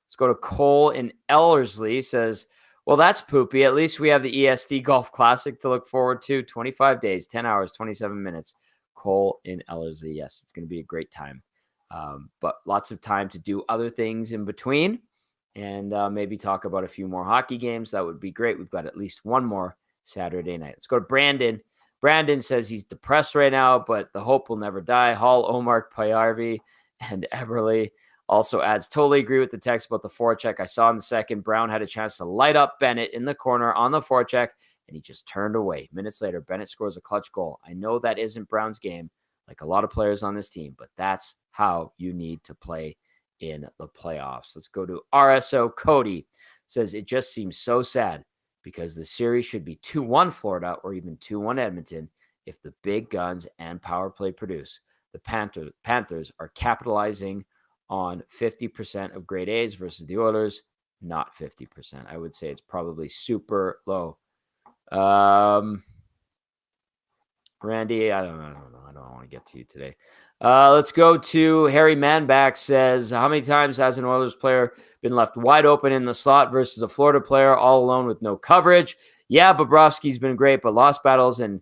Let's go to Cole in Ellerslie. Says, well, that's poopy. At least we have the ESD Golf Classic to look forward to. 25 days, 10 hours, 27 minutes. Cole in Ellerslie. Yes, it's going to be a great time. But lots of time to do other things in between and maybe talk about a few more hockey games. That would be great. We've got at least one more Saturday night. Let's go to Brandon. Brandon says he's depressed right now, but the hope will never die. Hall, Omar, Payarvi, and Eberle. Also adds, totally agree with the text about the forecheck. I saw in the second, Brown had a chance to light up Bennett in the corner on the forecheck, and he just turned away. Minutes later, Bennett scores a clutch goal. I know that isn't Brown's game, like a lot of players on this team, but that's how you need to play in the playoffs. Let's go to RSO. Cody says, it just seems so sad because the series should be 2-1 Florida or even 2-1 Edmonton if the big guns and power play produce. The Panthers are capitalizing on 50% of grade A's versus the Oilers, not 50%. I would say it's probably super low. Randy, I don't know. I don't want to get to you today. Let's go to Harry Manback. Says, how many times has an Oilers player been left wide open in the slot versus a Florida player all alone with no coverage? Yeah, Bobrovsky's been great, but lost battles and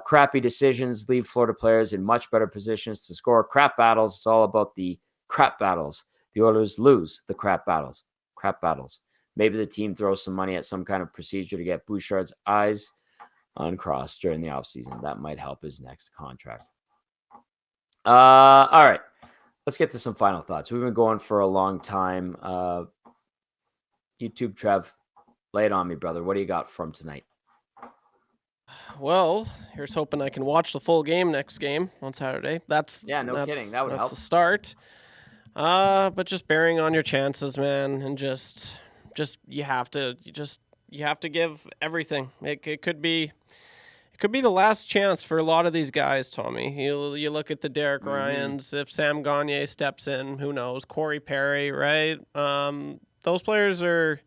crappy decisions leave Florida players in much better positions to score. Crap battles. It's all about the crap battles. The Oilers lose the crap battles. Crap battles. Maybe the team throws some money at some kind of procedure to get Bouchard's eyes uncrossed during the offseason. That might help his next contract. All right. Let's get to some final thoughts. We've been going for a long time. YouTube, Trev, lay it on me, brother. What do you got from tonight? Well, here's hoping I can watch the full game next game on Saturday. That's kidding. That would help. That's the start. But just bearing on your chances, man, and just you have to give everything. It could be the last chance for a lot of these guys, Tommy. You look at the Derek Ryans. If Sam Gagner steps in, who knows? Corey Perry, right? Those players are.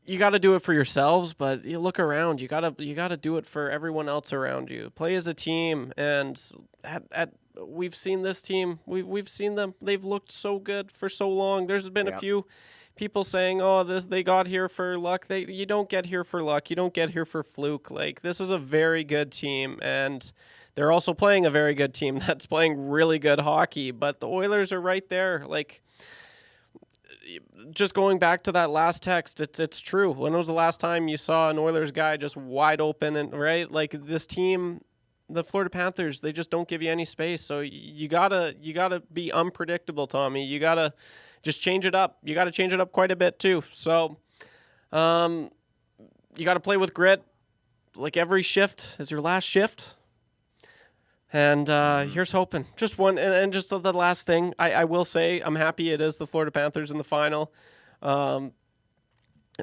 You got to do it for yourselves, but you look around. You gotta do it for everyone else around you. Play as a team, and we've seen this team. We've seen them. They've looked so good for so long. There's been a few people saying, "Oh, they got here for luck." You don't get here for luck. You don't get here for fluke. Like, this is a very good team, and they're also playing a very good team that's playing really good hockey. But the Oilers are right there. Like, just going back to that last text, it's true. When was the last time you saw an Oilers guy just wide open and right? Like, this team, the Florida Panthers, they just don't give you any space. So you gotta be unpredictable, Tommy. You gotta just change it up. You gotta change it up quite a bit too. So you gotta play with grit. Like, every shift is your last shift. And here's hoping. Just one, and just the last thing, I will say I'm happy it is the Florida Panthers in the final,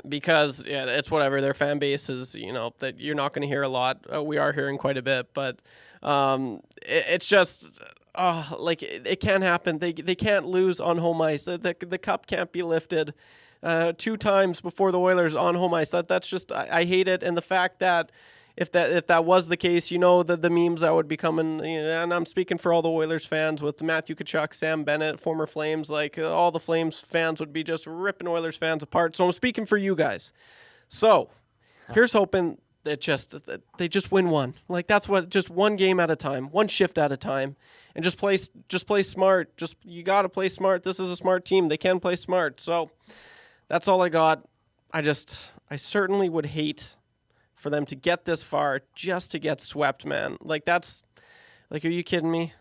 because it's whatever, their fan base is, that you're not going to hear a lot. We are hearing quite a bit, but it's just like it can't happen. They can't lose on home ice. The cup can't be lifted 2 times before the Oilers on home ice. That's just I hate it, and the fact that. If that was the case, the memes that would be coming, and I'm speaking for all the Oilers fans with Matthew Tkachuk, Sam Bennett, former Flames, like all the Flames fans would be just ripping Oilers fans apart. So I'm speaking for you guys. So here's hoping that they just win one. Like, that's what, just one game at a time, one shift at a time, and just play smart. You got to play smart. This is a smart team. They can play smart. So that's all I got. I certainly would hate for them to get this far just to get swept, man. Like, are you kidding me?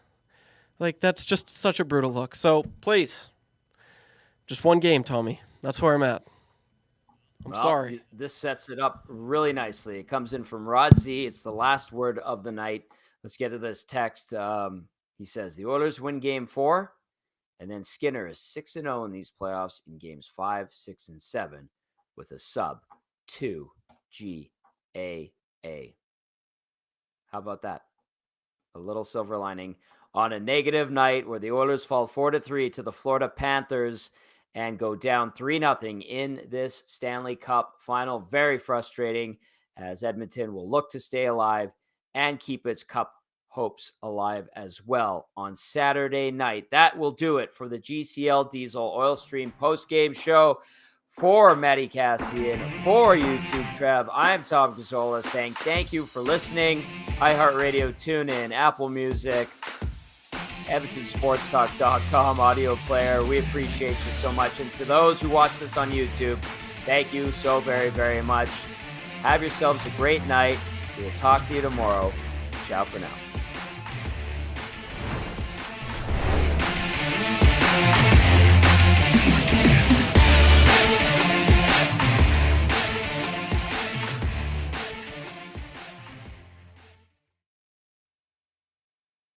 Like, that's just such a brutal look. So, please, just one game, Tommy. That's where I'm at. I'm sorry. This sets it up really nicely. It comes in from Rod Z. It's the last word of the night. Let's get to this text. He says, the Oilers win game 4, and then Skinner is 6-0 in these playoffs in games 5, 6, and 7 with a sub 2 GAA. How about that? A little silver lining on a negative night where the Oilers fall 4-3 to the Florida Panthers and go down 3-0 in this Stanley Cup final. Very frustrating, as Edmonton will look to stay alive and keep its cup hopes alive as well on Saturday night. That will do it for the GCL Diesel Oil Stream postgame show. For Matty Kassian, for YouTube Trev, I'm Tom Gazzola saying thank you for listening. iHeartRadio, TuneIn, Apple Music, EdmontonSportsTalk.com audio player. We appreciate you so much. And to those who watch this on YouTube, thank you so very, very much. Have yourselves a great night. We will talk to you tomorrow. Ciao for now.